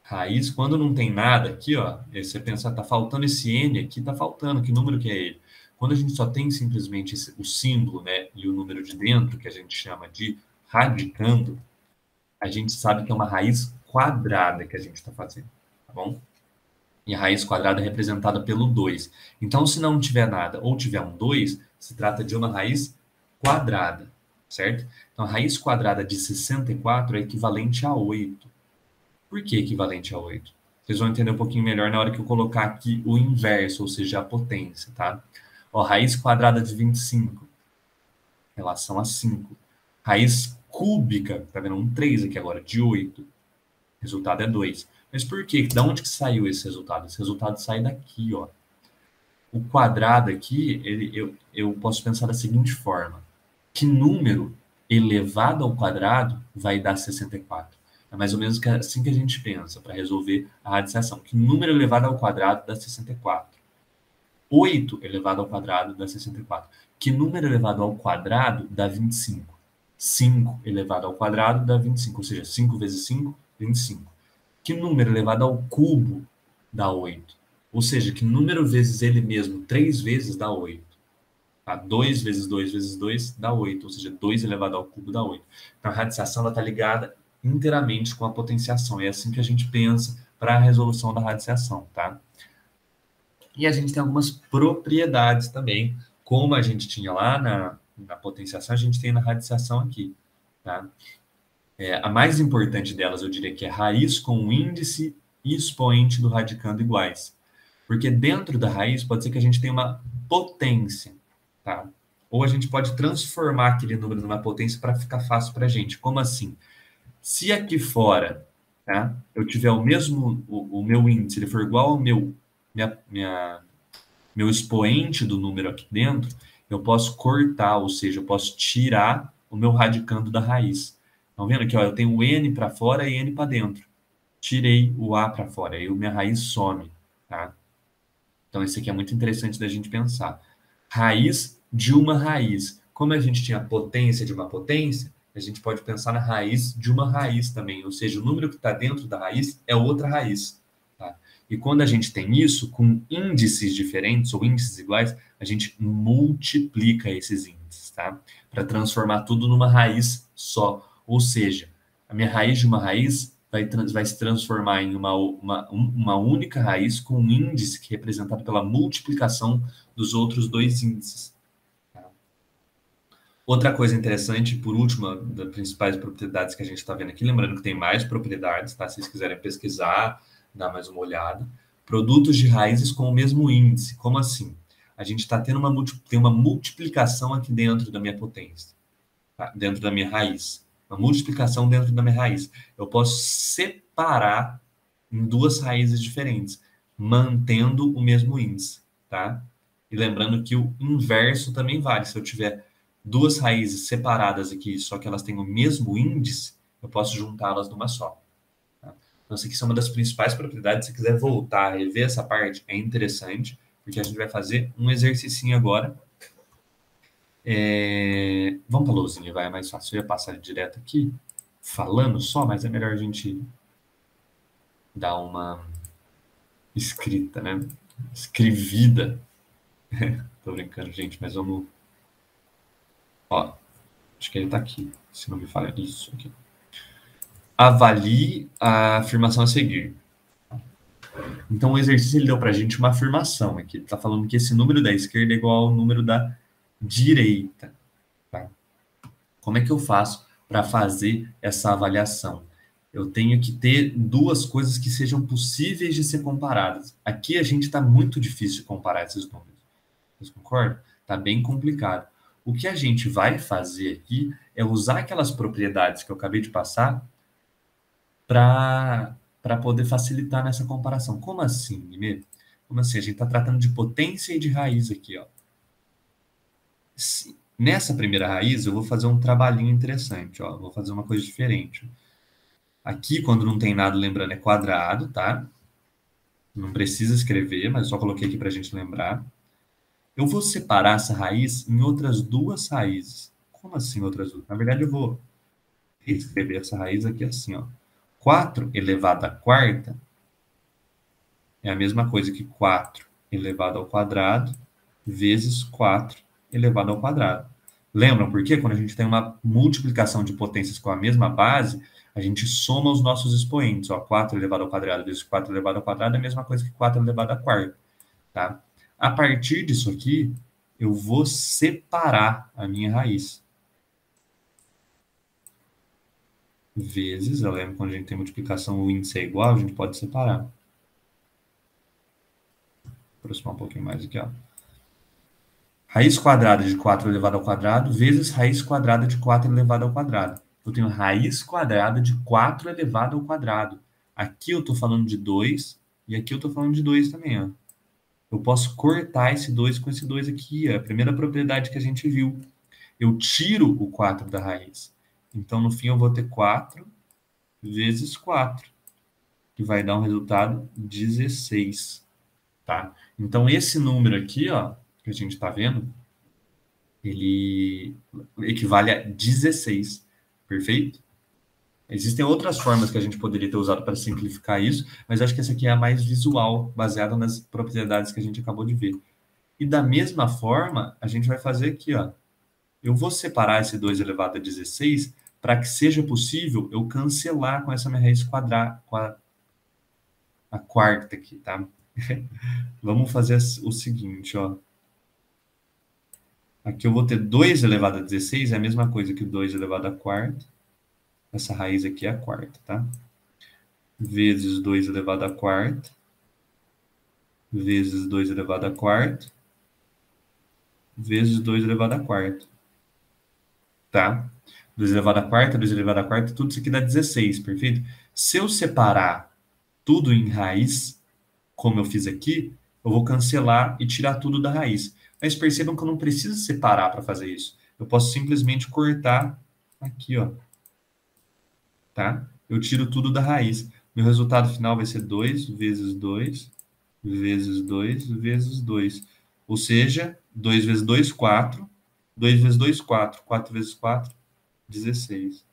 S1: Raiz, quando não tem nada aqui, ó, aí você pensa, tá faltando esse n aqui, tá faltando, que número que é ele? Quando a gente só tem simplesmente o símbolo, né, e o número de dentro, que a gente chama de radicando, a gente sabe que é uma raiz quadrada que a gente está fazendo, tá bom? E a raiz quadrada é representada pelo 2. Então, se não tiver nada ou tiver um 2, se trata de uma raiz quadrada, certo? Então, a raiz quadrada de 64 é equivalente a 8. Por que equivalente a 8? Vocês vão entender um pouquinho melhor na hora que eu colocar aqui o inverso, ou seja, a potência, tá? Ó, raiz quadrada de 25, em relação a 5. Raiz cúbica, tá vendo? Um 3 aqui agora, de 8. O resultado é 2. Mas por quê? Da onde que saiu esse resultado? Esse resultado sai daqui, ó. O quadrado aqui, eu posso pensar da seguinte forma. Que número elevado ao quadrado vai dar 64? É mais ou menos assim que a gente pensa para resolver a radiciação. Que número elevado ao quadrado dá 64? 8 elevado ao quadrado dá 64. Que número elevado ao quadrado dá 25? 5 elevado ao quadrado dá 25, ou seja, 5 vezes 5, 25. Que número elevado ao cubo dá 8? Ou seja, que número vezes ele mesmo 3 vezes dá 8? Tá? 2 vezes 2 vezes 2 dá 8, ou seja, 2 elevado ao cubo dá 8. Então, a radiciação está ligada inteiramente com a potenciação. É assim que a gente pensa para a resolução da radiciação, tá? E a gente tem algumas propriedades também, como a gente tinha lá na potenciação, a gente tem na radiciação aqui, tá? A mais importante delas, eu diria que é raiz com o índice e expoente do radicando iguais. Porque dentro da raiz pode ser que a gente tenha uma potência, tá? Ou a gente pode transformar aquele número numa potência para ficar fácil para a gente. Como assim? Se aqui fora, tá, eu tiver o meu índice, ele for igual ao meu expoente do número aqui dentro, eu posso cortar, ou seja, eu posso tirar o meu radicando da raiz. Estão vendo aqui, ó, eu tenho n para fora e n para dentro. Tirei o a para fora, aí a minha raiz some, tá? Então, isso aqui é muito interessante da gente pensar. Raiz de uma raiz. Como a gente tinha a potência de uma potência, a gente pode pensar na raiz de uma raiz também. Ou seja, o número que está dentro da raiz é outra raiz. Tá? E quando a gente tem isso, com índices diferentes ou índices iguais, a gente multiplica esses índices, tá? Para transformar tudo numa raiz só. Ou seja, a minha raiz de uma raiz vai se transformar em uma única raiz com um índice que é representado pela multiplicação dos outros dois índices. Tá? Outra coisa interessante, por último, das principais propriedades que a gente está vendo aqui, lembrando que tem mais propriedades, tá? Se vocês quiserem pesquisar, dar mais uma olhada. Produtos de raízes com o mesmo índice. Como assim? A gente está tendo uma multiplicação aqui dentro da minha potência, tá? Dentro da minha raiz. Uma multiplicação dentro da minha raiz. Eu posso separar em duas raízes diferentes, mantendo o mesmo índice, tá? E lembrando que o inverso também vale. Se eu tiver duas raízes separadas aqui, só que elas têm o mesmo índice, eu posso juntá-las numa só. Tá? Então, essa aqui é uma das principais propriedades. Se você quiser voltar a rever essa parte, é interessante, porque a gente vai fazer um exercício agora. Vamos para a lousinha, vai, é mais fácil. Eu ia passar direto aqui, falando só, mas é melhor a gente dar uma escrita, né? Escrevida. Tô brincando, gente, mas vamos... Ó, acho que ele tá aqui, se não me falha isso aqui. Avalie a afirmação a seguir. Então, o exercício ele deu pra gente uma afirmação aqui. Ele tá falando que esse número da esquerda é igual ao número da direita. Tá? Como é que eu faço para fazer essa avaliação? Eu tenho que ter duas coisas que sejam possíveis de ser comparadas. Aqui a gente está muito difícil de comparar esses números. Vocês concordam? Está bem complicado. O que a gente vai fazer aqui é usar aquelas propriedades que eu acabei de passar para poder facilitar nessa comparação. Como assim, Guimê? Como assim? A gente está tratando de potência e de raiz aqui, ó. Nessa primeira raiz, eu vou fazer um trabalhinho interessante, ó. Vou fazer uma coisa diferente. Aqui, quando não tem nada, lembrando, é quadrado, tá? Não precisa escrever, mas só coloquei aqui para a gente lembrar. Eu vou separar essa raiz em outras duas raízes. Como assim outras duas? Na verdade, eu vou escrever essa raiz aqui assim, ó. 4 elevado à quarta é a mesma coisa que 4 elevado ao quadrado vezes 4 elevado ao quadrado. Lembram por quê? Quando a gente tem uma multiplicação de potências com a mesma base, a gente soma os nossos expoentes. Ó, 4 elevado ao quadrado vezes 4 elevado ao quadrado é a mesma coisa que 4 elevado à quarta. Tá? A partir disso aqui, eu vou separar a minha raiz. Vezes, eu lembro quando a gente tem multiplicação, o índice é igual, a gente pode separar. Vou aproximar um pouquinho mais aqui, ó. Raiz quadrada de 4 elevado ao quadrado vezes raiz quadrada de 4 elevado ao quadrado. Eu tenho raiz quadrada de 4 elevado ao quadrado. Aqui eu estou falando de 2 e aqui eu estou falando de 2 também, ó. Eu posso cortar esse 2 com esse 2 aqui, ó. A primeira propriedade que a gente viu. Eu tiro o 4 da raiz. Então, no fim, eu vou ter 4 vezes 4, que vai dar um resultado 16, tá? Então, esse número aqui, ó, que a gente está vendo, ele equivale a 16, perfeito? Existem outras formas que a gente poderia ter usado para simplificar isso, mas acho que essa aqui é a mais visual, baseada nas propriedades que a gente acabou de ver. E da mesma forma, a gente vai fazer aqui, ó. Eu vou separar esse 2 elevado a 16 para que seja possível eu cancelar com essa minha raiz quadrada, a quarta aqui, tá? Vamos fazer o seguinte, ó. Aqui eu vou ter 2 elevado a 16, é a mesma coisa que 2 elevado a quarta. Essa raiz aqui é a quarta, tá? Vezes 2 elevado a quarta. Vezes 2 elevado a quarta. Vezes 2 elevado a quarta. Tá? 2 elevado a quarta, 2 elevado a quarta, tudo isso aqui dá 16, perfeito? Se eu separar tudo em raiz, como eu fiz aqui, eu vou cancelar e tirar tudo da raiz. Mas percebam que eu não preciso separar para fazer isso. Eu posso simplesmente cortar aqui, ó. Tá? Eu tiro tudo da raiz. Meu resultado final vai ser 2 vezes 2 vezes 2 vezes 2. Ou seja, 2 vezes 2, 4. 2 vezes 2, 4. 4 vezes 4, 16.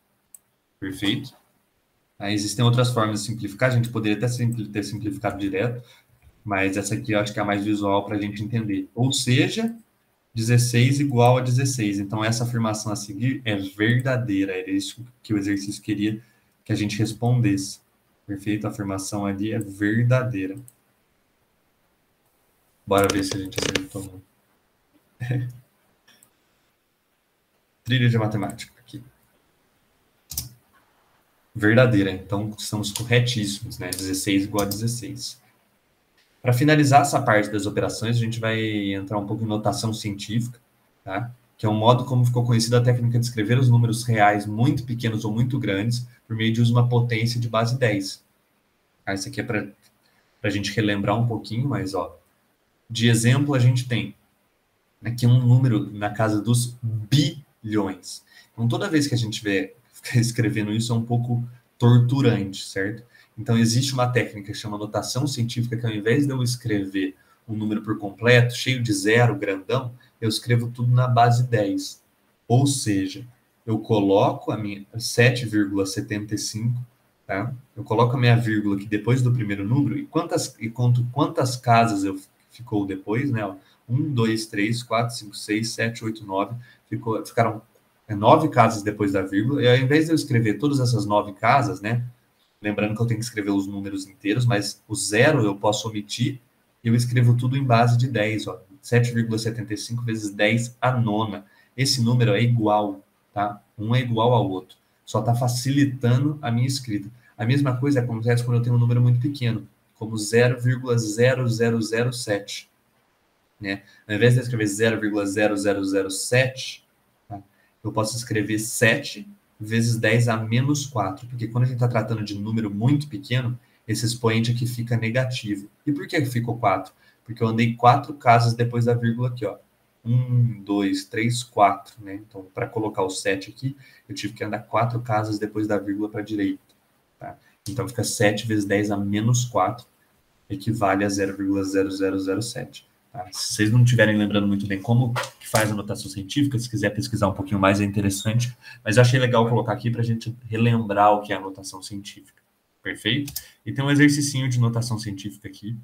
S1: Perfeito? Aí existem outras formas de simplificar. A gente poderia até ter simplificado direto, mas essa aqui eu acho que é a mais visual para a gente entender. Ou seja, 16 igual a 16. Então, essa afirmação a seguir é verdadeira. Era isso que o exercício queria que a gente respondesse. Perfeito? A afirmação ali é verdadeira. Bora ver se a gente acertou. Trilha de matemática aqui. Verdadeira. Então, estamos corretíssimos, né? 16 igual a 16. Para finalizar essa parte das operações, a gente vai entrar um pouco em notação científica, tá? Que é um modo como ficou conhecida a técnica de escrever os números reais muito pequenos ou muito grandes por meio de uma potência de base 10. Isso aqui é para a gente relembrar um pouquinho, mas, ó, de exemplo, a gente tem aqui um número na casa dos bilhões. Então, toda vez que a gente estiver escrevendo isso, é um pouco torturante, certo? Então, existe uma técnica que chama notação científica, que ao invés de eu escrever um número por completo, cheio de zero, grandão, eu escrevo tudo na base 10. Ou seja, eu coloco a minha 7,75, tá? Eu coloco a minha vírgula aqui depois do primeiro número e conto quantas casas ficou depois, né? 1, 2, 3, 4, 5, 6, 7, 8, 9. Ficaram 9 casas depois da vírgula. E ao invés de eu escrever todas essas 9 casas, né? Lembrando que eu tenho que escrever os números inteiros, mas o zero eu posso omitir e eu escrevo tudo em base de 10, ó. 7,75 vezes 10 a nona. Esse número é igual, tá? Um é igual ao outro. Só está facilitando a minha escrita. A mesma coisa acontece quando eu tenho um número muito pequeno, como 0,0007. Né? Ao invés de escrever 0,0007, tá? Eu posso escrever 7 vezes 10 a menos 4, porque quando a gente está tratando de número muito pequeno, esse expoente aqui fica negativo. E por que ficou 4? Porque eu andei 4 casas depois da vírgula aqui, ó. 1, 2, 3, 4, né? Então, para colocar o 7 aqui, eu tive que andar 4 casas depois da vírgula para a direita, tá? Então, fica 7 vezes 10 a menos 4, equivale a 0,0007. Tá? Se vocês não estiverem lembrando muito bem como que faz a notação científica, se quiser pesquisar um pouquinho mais, é interessante. Mas eu achei legal colocar aqui para a gente relembrar o que é a notação científica. Perfeito? E tem um exercicinho de notação científica aqui,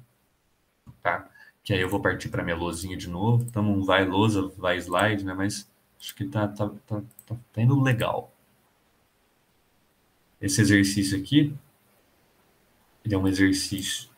S1: tá? Que aí eu vou partir para minha lousinha de novo. Então não vai lousa, vai slide, né? Mas acho que tá indo legal. Esse exercício aqui, ele é um exercício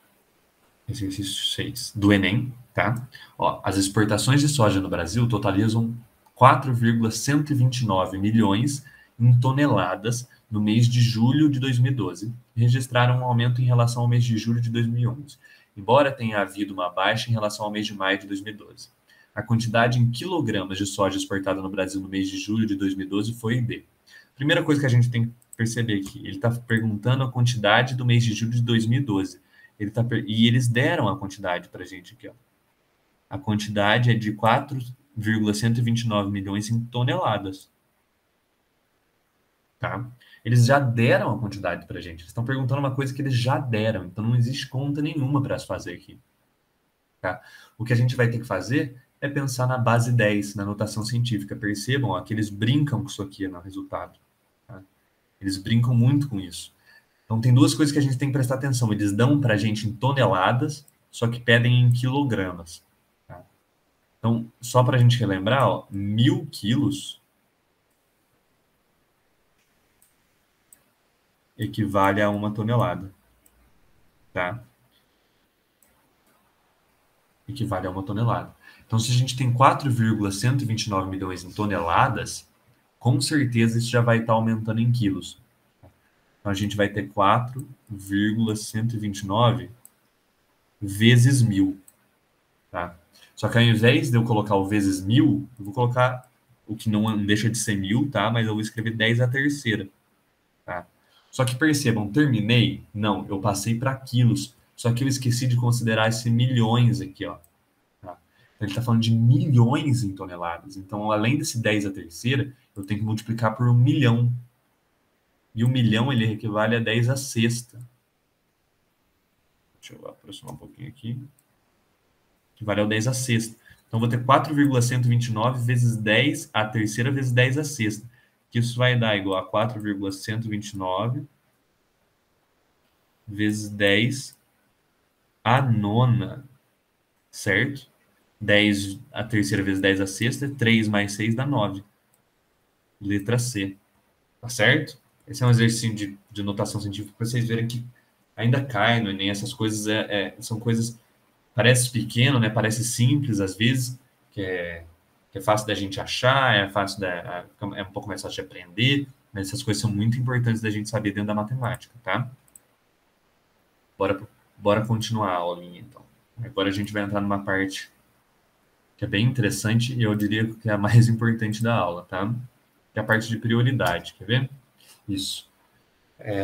S1: 6 do Enem, tá? Ó, as exportações de soja no Brasil totalizam 4,129 milhões em toneladas no mês de julho de 2012 e registraram um aumento em relação ao mês de julho de 2011, embora tenha havido uma baixa em relação ao mês de maio de 2012. A quantidade em quilogramas de soja exportada no Brasil no mês de julho de 2012 foi de... Primeira coisa que a gente tem que perceber aqui, ele está perguntando a quantidade do mês de julho de 2012. E eles deram a quantidade para a gente aqui. Ó. A quantidade é de 4,129 milhões em toneladas. Tá? Eles já deram a quantidade para a gente. Eles estão perguntando uma coisa que eles já deram. Então não existe conta nenhuma para se fazer aqui. Tá? O que a gente vai ter que fazer é pensar na base 10, na notação científica. Percebam ó, que eles brincam com isso aqui no resultado. Tá? Eles brincam muito com isso. Então, tem duas coisas que a gente tem que prestar atenção. Eles dão para a gente em toneladas, só que pedem em quilogramas. Tá? Então, só para a gente relembrar, ó, 1.000 quilos equivale a 1 tonelada. Tá? Equivale a 1 tonelada. Então, se a gente tem 4,129 milhões em toneladas, com certeza isso já vai estar aumentando em quilos. Então, a gente vai ter 4,129 vezes 1.000. Tá? Só que ao invés de eu colocar o vezes 1.000, eu vou colocar o que não deixa de ser 1.000, tá? Mas eu vou escrever 10 à terceira. Tá? Só que percebam, terminei? Não, eu passei para quilos. Só que eu esqueci de considerar esse milhões aqui, ó. Tá? Então, ele está falando de milhões em toneladas. Então, além desse 10 à terceira, eu tenho que multiplicar por 1 milhão. E 1 milhão, ele equivale a 10 à sexta. Deixa eu aproximar um pouquinho aqui. Equivale ao 10 à sexta. Então, vou ter 4,129 vezes 10 à terceira vezes 10 à sexta. Que isso vai dar igual a 4,129 vezes 10 à nona. Certo? 10 à terceira vezes 10 à sexta. 3 mais 6 dá 9. Letra C. Tá certo? Esse é um exercício de notação científica para vocês verem que ainda cai no Enem. Essas coisas são coisas... Parece pequeno, né? Parece simples às vezes, que é fácil da gente achar, é um pouco mais fácil de aprender, mas essas coisas são muito importantes da gente saber dentro da matemática, tá? Bora continuar a aulinha, então. Agora a gente vai entrar numa parte que é bem interessante e eu diria que é a mais importante da aula, tá? Que é a parte de prioridade, quer ver? Isso.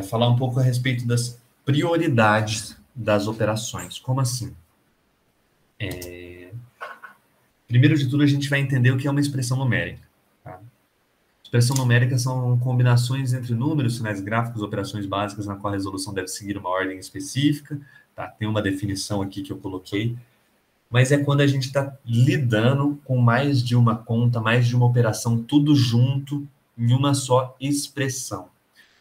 S1: Falar um pouco a respeito das prioridades das operações. Como assim? Primeiro de tudo, a gente vai entender o que é uma expressão numérica. Tá? Expressão numérica são combinações entre números, sinais gráficos, operações básicas na qual a resolução deve seguir uma ordem específica. Tá? Tem uma definição aqui que eu coloquei. Mas é quando a gente está lidando com mais de uma conta, mais de uma operação, tudo junto em uma só expressão.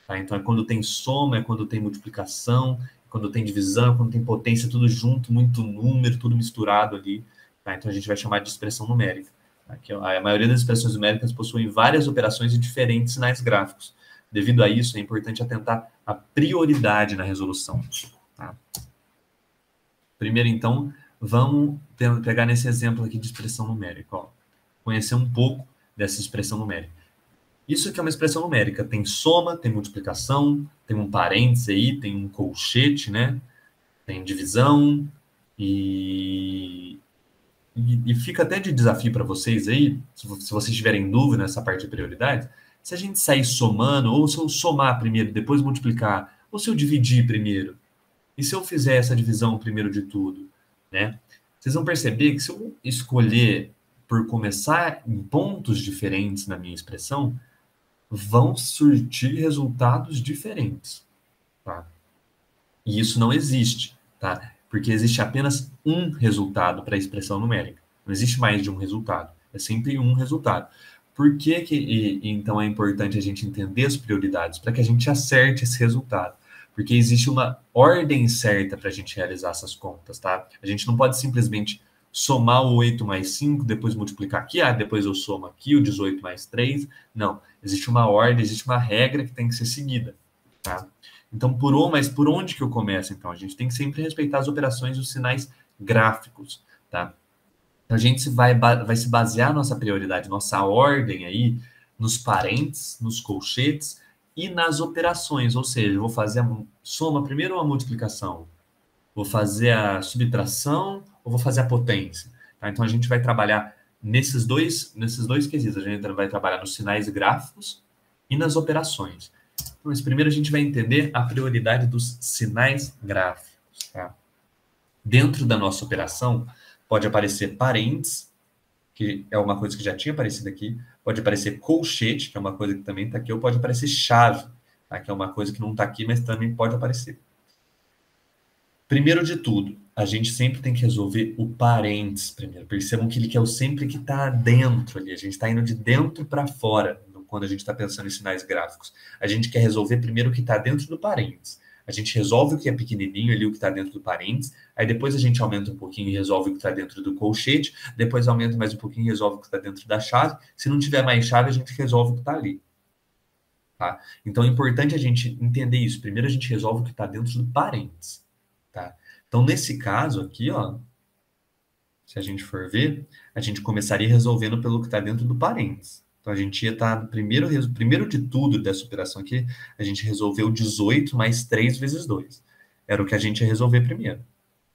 S1: Tá? Então, é quando tem soma, é quando tem multiplicação, quando tem divisão, quando tem potência, tudo junto, muito número, tudo misturado ali. Tá? Então, a gente vai chamar de expressão numérica. Tá? Que a maioria das expressões numéricas possuem várias operações e diferentes sinais gráficos. Devido a isso, é importante atentar à prioridade na resolução. Tá? Primeiro, então, vamos pegar nesse exemplo aqui de expressão numérica. Ó. Conhecer um pouco dessa expressão numérica. Isso que é uma expressão numérica. Tem soma, tem multiplicação, tem um parêntese aí, tem um colchete, né? Tem divisão e fica até de desafio para vocês aí, se vocês tiverem dúvida nessa parte de prioridade, se a gente sair somando, ou se eu somar primeiro, depois multiplicar, ou se eu dividir primeiro, e se eu fizer essa divisão primeiro de tudo, né? Vocês vão perceber que se eu escolher por começar em pontos diferentes na minha expressão, vão surtir resultados diferentes, tá? E isso não existe, tá? Porque existe apenas um resultado para a expressão numérica. Não existe mais de um resultado. É sempre um resultado. Por que então é importante a gente entender as prioridades? Para que a gente acerte esse resultado. Porque existe uma ordem certa para a gente realizar essas contas, tá? A gente não pode simplesmente somar o 8 mais 5, depois multiplicar aqui, depois eu somo aqui o 18 mais 3. Não, existe uma ordem, existe uma regra que tem que ser seguida, tá? Então, mas por onde que eu começo, então? A gente tem que sempre respeitar as operações e os sinais gráficos, tá? Então, a gente vai se basear nossa prioridade, nossa ordem aí, nos parênteses, nos colchetes e nas operações, ou seja, eu vou fazer a soma primeiro ou a multiplicação? Vou fazer a subtração ou vou fazer a potência? Tá? Então, a gente vai trabalhar nesses dois quesitos. A gente vai trabalhar nos sinais gráficos e nas operações. Então, mas primeiro a gente vai entender a prioridade dos sinais gráficos. Tá? Dentro da nossa operação, pode aparecer parênteses, que é uma coisa que já tinha aparecido aqui. Pode aparecer colchete, que é uma coisa que também está aqui. Ou pode aparecer chave, tá? Que é uma coisa que não está aqui, mas também pode aparecer. Primeiro de tudo, a gente sempre tem que resolver o parênteses primeiro. Percebam que ele quer o sempre que está dentro ali. A gente está indo de dentro para fora quando a gente está pensando em sinais gráficos. A gente quer resolver primeiro o que está dentro do parênteses. A gente resolve o que é pequenininho ali, o que está dentro do parênteses. Aí depois a gente aumenta um pouquinho e resolve o que está dentro do colchete. Depois aumenta mais um pouquinho e resolve o que está dentro da chave. Se não tiver mais chave, a gente resolve o que está ali. Tá? Então é importante a gente entender isso. Primeiro a gente resolve o que está dentro do parênteses. Tá? Então, nesse caso aqui, ó, se a gente for ver, a gente começaria resolvendo pelo que está dentro do parênteses. Então, a gente ia estar, primeiro de tudo dessa operação aqui, a gente resolveu 18 mais 3 vezes 2. Era o que a gente ia resolver primeiro.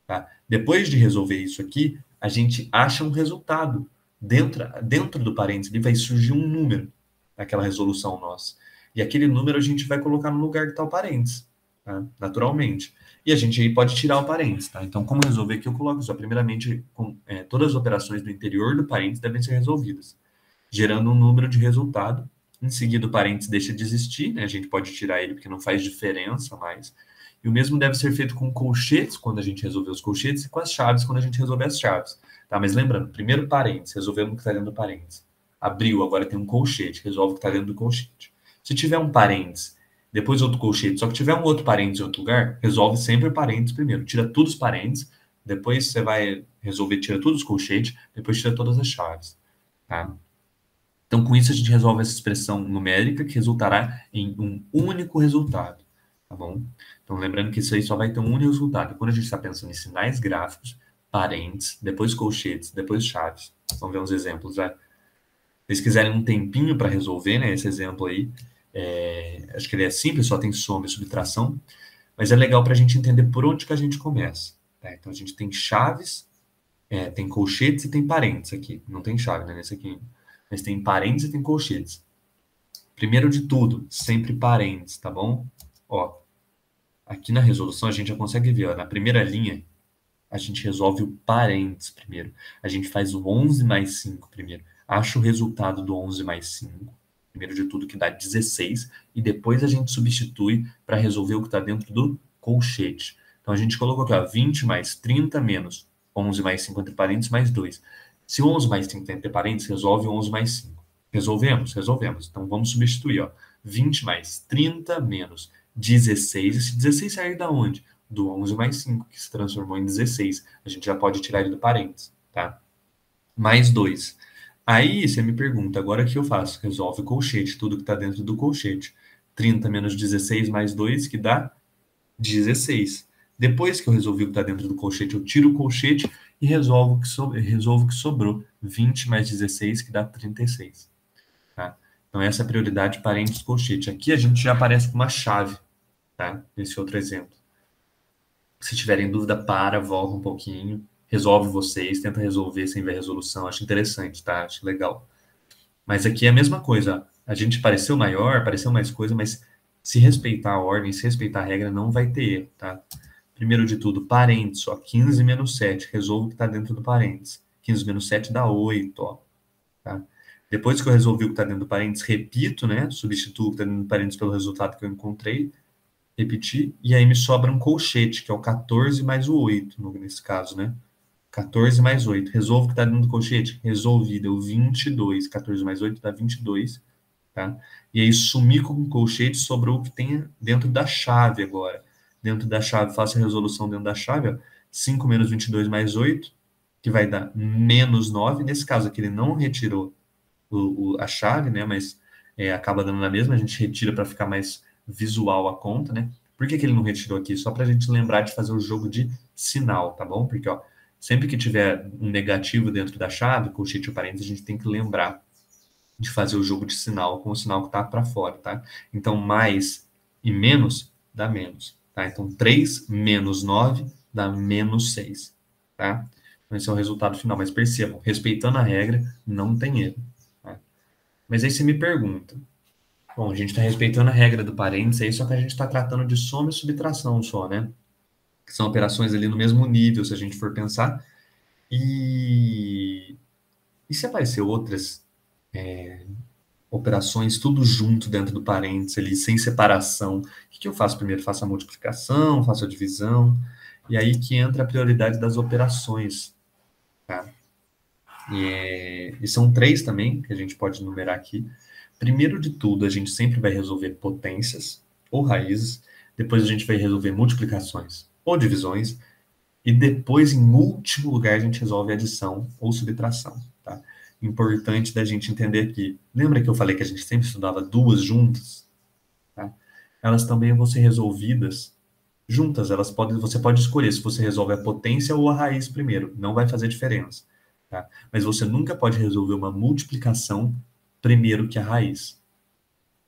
S1: Tá? Depois de resolver isso aqui, a gente acha um resultado. Dentro do parênteses ali vai surgir um número naquela resolução nossa. E aquele número a gente vai colocar no lugar que está o parênteses, tá? Naturalmente. E a gente aí pode tirar o parênteses, tá? Então, como resolver aqui, eu coloco só. Primeiramente, todas as operações do interior do parênteses devem ser resolvidas, gerando um número de resultado. Em seguida, o parênteses deixa de existir, né? A gente pode tirar ele porque não faz diferença mais. E o mesmo deve ser feito com colchetes, quando a gente resolver os colchetes, e com as chaves, quando a gente resolver as chaves. Tá? Mas lembrando, primeiro parênteses, resolvendo o que está dentro do parênteses. Abriu, agora tem um colchete, resolve o que está dentro do colchete. Se tiver um parênteses, depois outro colchete, só que tiver um outro parênteses em outro lugar, resolve sempre o parênteses primeiro. Tira todos os parênteses, depois você vai resolver, tira todos os colchetes, depois tira todas as chaves. Tá? Então, com isso, a gente resolve essa expressão numérica que resultará em um único resultado. Tá bom? Então, lembrando que isso aí só vai ter um único resultado. Quando a gente está pensando em sinais gráficos, parênteses, depois colchetes, depois chaves. Vamos ver uns exemplos, né? Se vocês quiserem um tempinho para resolver, né, esse exemplo aí, acho que ele é simples, só tem soma e subtração, mas é legal para a gente entender por onde que a gente começa. Tá? Então, a gente tem chaves, tem colchetes e tem parênteses aqui. Não tem chave, né, nesse aqui. Mas tem parênteses e tem colchetes. Primeiro de tudo, sempre parênteses, tá bom? Ó, aqui na resolução a gente já consegue ver, ó, na primeira linha, a gente resolve o parênteses primeiro. A gente faz o 11 mais 5 primeiro. Acha o resultado do 11 mais 5, primeiro de tudo, que dá 16, e depois a gente substitui para resolver o que está dentro do colchete. Então a gente colocou aqui, ó, 20 mais 30 menos 11 mais 5 entre parênteses mais 2. Se o 11 mais 5 tem entre parênteses, resolve o 11 mais 5. Resolvemos? Resolvemos. Então vamos substituir, ó. 20 mais 30 menos 16. Esse 16 sair da onde? Do 11 mais 5, que se transformou em 16. A gente já pode tirar ele do parênteses, tá? Mais 2. Aí você me pergunta, agora o que eu faço? Resolve o colchete, tudo que está dentro do colchete. 30 menos 16 mais 2, que dá 16. Depois que eu resolvi o que está dentro do colchete, eu tiro o colchete e resolvo o que sobrou. 20 mais 16, que dá 36. Tá? Então, essa é a prioridade parênteses colchete. Aqui a gente já aparece com uma chave, tá? Nesse outro exemplo. Se tiverem dúvida, volta um pouquinho, resolve vocês, tenta resolver sem ver a resolução. Acho interessante, tá? Acho legal. Mas aqui é a mesma coisa. A gente pareceu maior, pareceu mais coisa, mas se respeitar a ordem, se respeitar a regra, não vai ter erro, tá? Primeiro de tudo, parênteses, ó, 15 menos 7, resolvo o que está dentro do parênteses. 15 menos 7 dá 8, ó. Tá? Depois que eu resolvi o que está dentro do parênteses, repito, né? Substituo o que está dentro do parênteses pelo resultado que eu encontrei. repetir, e aí me sobra um colchete, que é o 14 mais o 8, nesse caso, né? 14 mais 8. Resolvo o que está dentro do colchete? Resolvi, deu 22. 14 mais 8 dá 22, tá? E aí sumi com o colchete, sobrou o que tem dentro da chave agora. Dentro da chave, faço a resolução dentro da chave, ó. 5 menos 22 mais 8, que vai dar menos 9. Nesse caso aqui ele não retirou a chave, né? Mas acaba dando na mesma, a gente retira para ficar mais visual a conta, né? Por que que ele não retirou aqui? Só para a gente lembrar de fazer o jogo de sinal, tá bom? Porque, ó, sempre que tiver um negativo dentro da chave, colchete ou parênteses, a gente tem que lembrar de fazer o jogo de sinal com o sinal que está para fora, tá? Então, mais e menos dá menos, tá? Então, 3 menos 9 dá menos 6, tá? Então, esse é o resultado final. Mas percebam, respeitando a regra, não tem erro. Tá? Mas aí você me pergunta, bom, a gente está respeitando a regra do parênteses aí, só que a gente está tratando de soma e subtração só, né? Que são operações ali no mesmo nível, se a gente for pensar. E se aparecer outras operações tudo junto dentro do parênteses ali, sem separação, o que eu faço primeiro? Faço a multiplicação, faço a divisão, e aí que entra a prioridade das operações, tá? E são 3 também, que a gente pode numerar aqui. Primeiro de tudo, a gente sempre vai resolver potências ou raízes, depois a gente vai resolver multiplicações ou divisões, e depois, em último lugar, a gente resolve adição ou subtração, tá? Importante da gente entender aqui. Lembra que eu falei que a gente sempre estudava duas juntas? Tá? Elas também vão ser resolvidas juntas. Você pode escolher se você resolve a potência ou a raiz primeiro. Não vai fazer diferença. Tá? Mas você nunca pode resolver uma multiplicação primeiro que a raiz.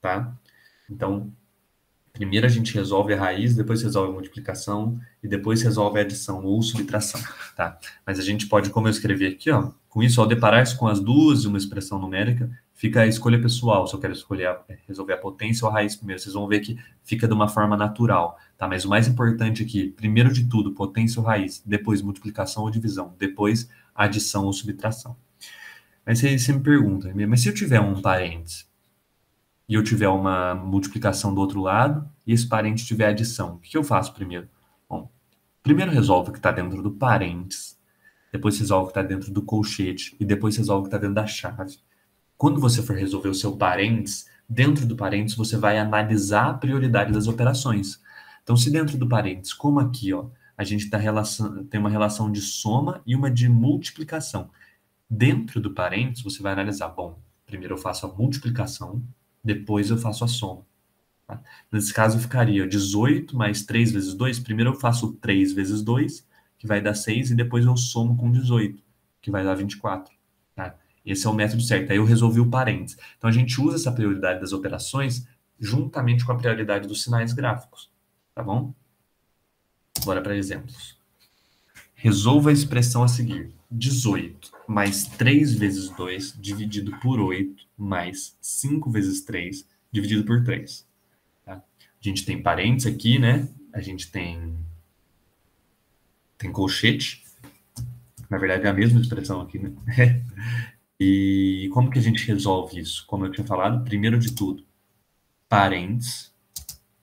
S1: Tá? Então, primeiro a gente resolve a raiz, depois resolve a multiplicação e depois resolve a adição ou subtração, tá? Mas a gente pode, como eu escrevi aqui, ó, com isso, ao deparar-se com as duas de uma expressão numérica, fica a escolha pessoal, se eu quero escolher resolver a potência ou a raiz primeiro. Vocês vão ver que fica de uma forma natural, tá? Mas o mais importante aqui, primeiro de tudo, potência ou raiz, depois multiplicação ou divisão, depois adição ou subtração. Mas você me pergunta, mas se eu tiver um parênteses, e eu tiver uma multiplicação do outro lado, e esse parente tiver adição, o que eu faço primeiro? Bom, primeiro resolve o que está dentro do parênteses, depois resolve o que está dentro do colchete, e depois resolve o que está dentro da chave. Quando você for resolver o seu parênteses, dentro do parênteses você vai analisar a prioridade das operações. Então, se dentro do parênteses, como aqui, ó, a gente tem uma relação de soma e uma de multiplicação. Dentro do parênteses, você vai analisar, bom, primeiro eu faço a multiplicação, depois eu faço a soma. Tá? Nesse caso, ficaria 18 mais 3 vezes 2. Primeiro eu faço 3 vezes 2, que vai dar 6, e depois eu somo com 18, que vai dar 24. Tá? Esse é o método certo. Aí eu resolvi o parênteses. Então, a gente usa essa prioridade das operações juntamente com a prioridade dos sinais gráficos. Tá bom? Bora para exemplos. Resolva a expressão a seguir. 18 mais 3 vezes 2 dividido por 8 mais 5 vezes 3 dividido por 3. Tá? A gente tem parênteses aqui, né? A gente tem colchete. Na verdade, é a mesma expressão aqui, né? E como que a gente resolve isso? Como eu tinha falado, primeiro de tudo, parênteses.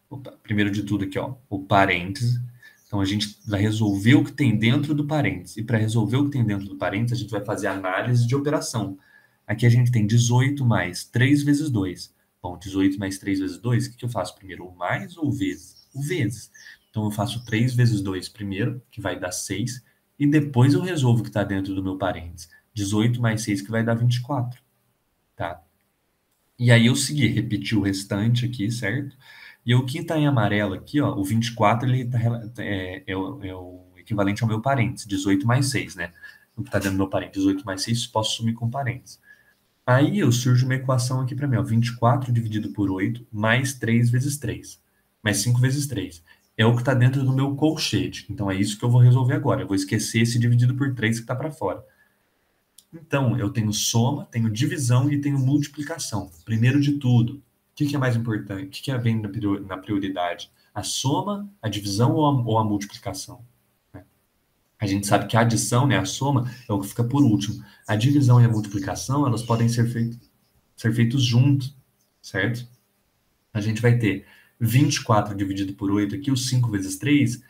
S1: Opa, primeiro de tudo aqui, ó, o parênteses. Então, a gente vai resolver o que tem dentro do parênteses. E para resolver o que tem dentro do parênteses, a gente vai fazer análise de operação. Aqui a gente tem 18 mais 3 vezes 2. Bom, 18 mais 3 vezes 2, o que eu faço primeiro? O mais ou o vezes? O vezes. Então, eu faço 3 vezes 2 primeiro, que vai dar 6. E depois eu resolvo o que está dentro do meu parênteses. 18 mais 6, que vai dar 24. Tá? E aí eu segui, repeti o restante aqui, certo? E o que está em amarelo aqui, ó, o 24, ele é o equivalente ao meu parênteses, 18 mais 6, né? O que está dentro do meu parênteses, 18 mais 6, posso sumir com parênteses. Aí eu surge uma equação aqui para mim, ó, 24 dividido por 8, mais 3 vezes 3, mais 5 vezes 3. É o que está dentro do meu colchete. Então é isso que eu vou resolver agora. Eu vou esquecer esse dividido por 3 que está para fora. Então, eu tenho soma, tenho divisão e tenho multiplicação. Primeiro de tudo, o que é mais importante? O que vem na prioridade? A soma, a divisão ou a multiplicação? A gente sabe que a adição, né, a soma, é o que fica por último. A divisão e a multiplicação, elas podem ser feitos juntos, certo? A gente vai ter 24 dividido por 8 aqui, os 5 vezes 3,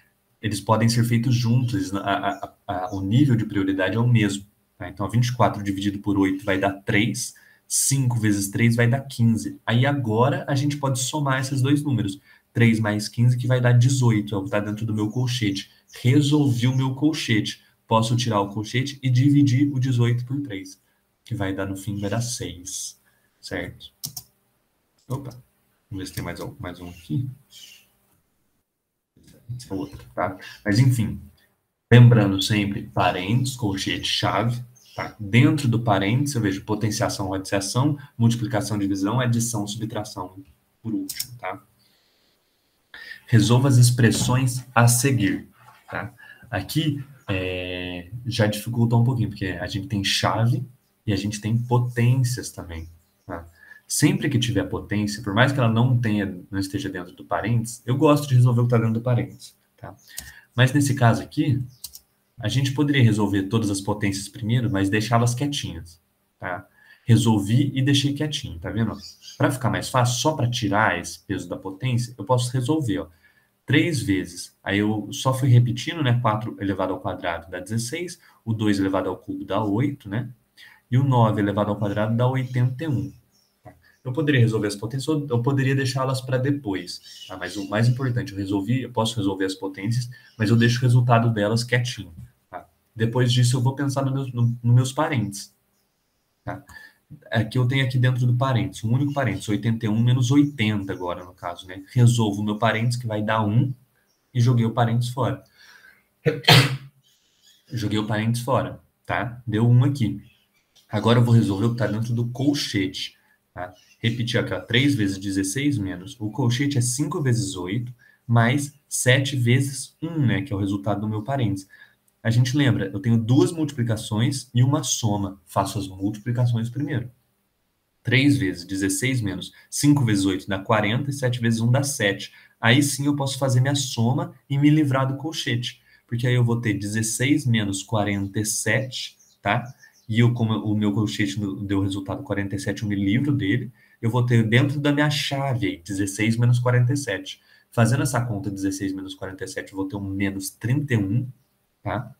S1: eles podem ser feitos juntos, o nível de prioridade é o mesmo. Tá? Então, 24 dividido por 8 vai dar 3, 5 vezes 3 vai dar 15. Aí agora a gente pode somar esses dois números. 3 mais 15, que vai dar 18, é o que está dentro do meu colchete. Resolvi o meu colchete. Posso tirar o colchete e dividir o 18 por 3, que vai dar, no fim, vai dar 6. Certo? Opa, vamos ver se tem mais um aqui. Esse é outro, tá? Mas, enfim, lembrando sempre, parênteses, colchete, chave. Tá? Dentro do parênteses, eu vejo potenciação, radiciação, multiplicação, divisão, adição, subtração, por último, tá? Resolva as expressões a seguir, tá? Aqui já dificulta um pouquinho, porque a gente tem chave e a gente tem potências também, tá? Sempre que tiver potência, por mais que ela não esteja dentro do parênteses, eu gosto de resolver o que está dentro do parênteses, tá? Mas nesse caso aqui, a gente poderia resolver todas as potências primeiro, mas deixá-las quietinhas, tá? Resolvi e deixei quietinho, tá vendo? Para ficar mais fácil, só para tirar esse peso da potência, eu posso resolver, ó, 3 vezes. Aí eu só fui repetindo, né? 4 elevado ao quadrado dá 16, o 2 elevado ao cubo dá 8, né? E o 9 elevado ao quadrado dá 81. Eu poderia resolver as potências ou eu poderia deixá-las para depois, tá? Mas o mais importante, eu posso resolver as potências, mas eu deixo o resultado delas quietinho, tá? Depois disso, eu vou pensar nos meus parênteses, tá? Aqui eu tenho aqui dentro do parênteses, um único parênteses, 81 menos 80 agora, no caso, né? Resolvo o meu parênteses, que vai dar 1, e joguei o parênteses fora. Joguei o parênteses fora, tá? Deu 1 aqui. Agora eu vou resolver o que está dentro do colchete, tá? Repetir aqui, ó, 3 vezes 16 menos. O colchete é 5 vezes 8, mais 7 vezes 1, né? Que é o resultado do meu parênteses. A gente lembra, eu tenho duas multiplicações e uma soma. Faço as multiplicações primeiro. 3 vezes 16 menos 5 vezes 8 dá 40 e 7 vezes 1 dá 7. Aí sim eu posso fazer minha soma e me livrar do colchete. Porque aí eu vou ter 16 menos 47, tá? E como o meu colchete deu o resultado 47, eu me livro dele. Eu vou ter dentro da minha chave aí, 16 menos 47. Fazendo essa conta, 16 menos 47, eu vou ter um menos 31, tá?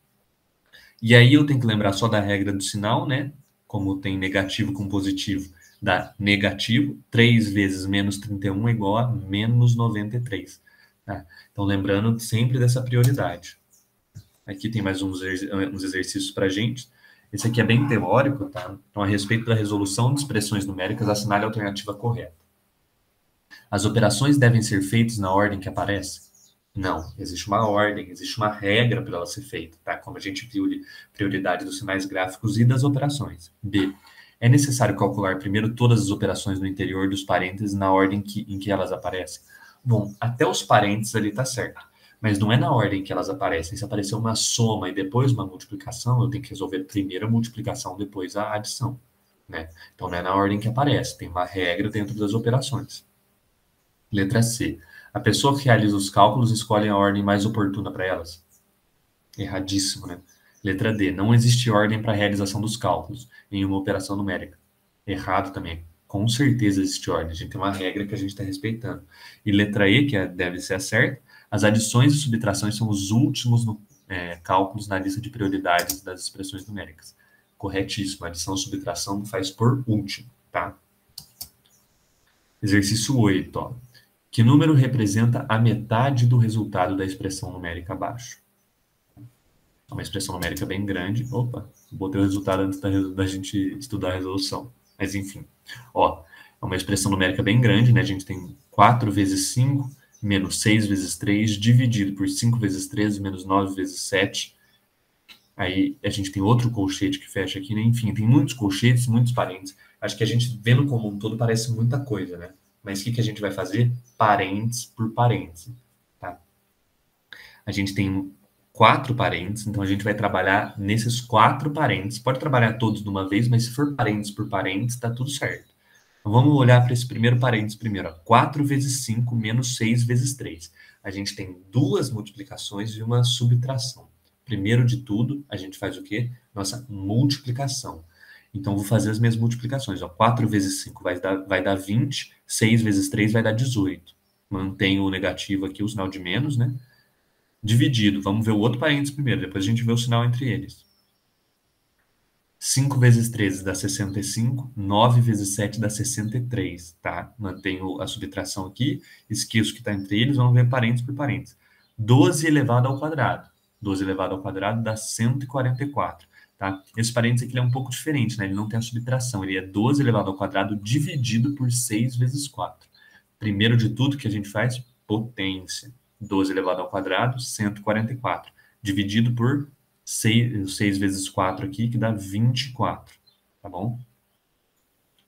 S1: E aí eu tenho que lembrar só da regra do sinal, né? Como tem negativo com positivo, dá negativo. 3 vezes menos 31 é igual a menos 93. Tá? Então, lembrando sempre dessa prioridade. Aqui tem mais uns exercícios para a gente. Esse aqui é bem teórico, tá? Então, a respeito da resolução de expressões numéricas, assinale a alternativa correta. As operações devem ser feitas na ordem que aparece? Não, existe uma ordem, existe uma regra para ela ser feita, tá? Como a gente viu de prioridade dos sinais gráficos e das operações. B. É necessário calcular primeiro todas as operações no interior dos parênteses na ordem em que elas aparecem? Bom, até os parênteses ali tá certo, mas não é na ordem que elas aparecem. Se aparecer uma soma e depois uma multiplicação, eu tenho que resolver primeiro a multiplicação, depois a adição, né? Então não é na ordem que aparece, tem uma regra dentro das operações. Letra C. A pessoa que realiza os cálculos escolhe a ordem mais oportuna para elas? Erradíssimo, né? Letra D. Não existe ordem para a realização dos cálculos em uma operação numérica. Errado também. Com certeza existe ordem. A gente tem uma regra que a gente está respeitando. E letra E, que deve ser a certa, as adições e subtrações são os últimos cálculos na lista de prioridades das expressões numéricas. Corretíssimo. Adição e subtração faz por último, tá? Exercício 8, ó. Que número representa a metade do resultado da expressão numérica abaixo? É uma expressão numérica bem grande. Opa, botei o resultado antes da gente estudar a resolução. Mas enfim, ó, é uma expressão numérica bem grande, né? A gente tem 4 vezes 5 menos 6 vezes 3 dividido por 5 vezes 13 menos 9 vezes 7. Aí a gente tem outro colchete que fecha aqui, né? Enfim, tem muitos colchetes, muitos parênteses. Acho que a gente, vendo como um todo, parece muita coisa, né? Mas o que a gente vai fazer? Parênteses por parênteses, tá? A gente tem 4 parênteses, então a gente vai trabalhar nesses 4 parênteses. Pode trabalhar todos de uma vez, mas se for parênteses por parênteses, tá tudo certo. Então vamos olhar para esse primeiro parênteses primeiro. Ó. 4 vezes 5 menos 6 vezes 3. A gente tem duas multiplicações e uma subtração. Primeiro de tudo, a gente faz o quê? Nossa multiplicação. Então, vou fazer as minhas multiplicações. Ó. 4 vezes 5 vai dar 20, 6 vezes 3 vai dar 18. Mantém o negativo aqui, o sinal de menos, né? Dividido. Vamos ver o outro parênteses primeiro, depois a gente vê o sinal entre eles. 5 vezes 13 dá 65, 9 vezes 7 dá 63, tá? Mantenho a subtração aqui, esqueço que está entre eles, vamos ver parênteses por parênteses. 12 elevado ao quadrado. 12 elevado ao quadrado dá 144, tá? Esse parênteses aqui ele é um pouco diferente, né? Ele não tem a subtração, ele é 12 elevado ao quadrado dividido por 6 vezes 4. Primeiro de tudo que a gente faz, potência. 12 elevado ao quadrado, 144. Dividido por 6 vezes 4 aqui, que dá 24, tá bom?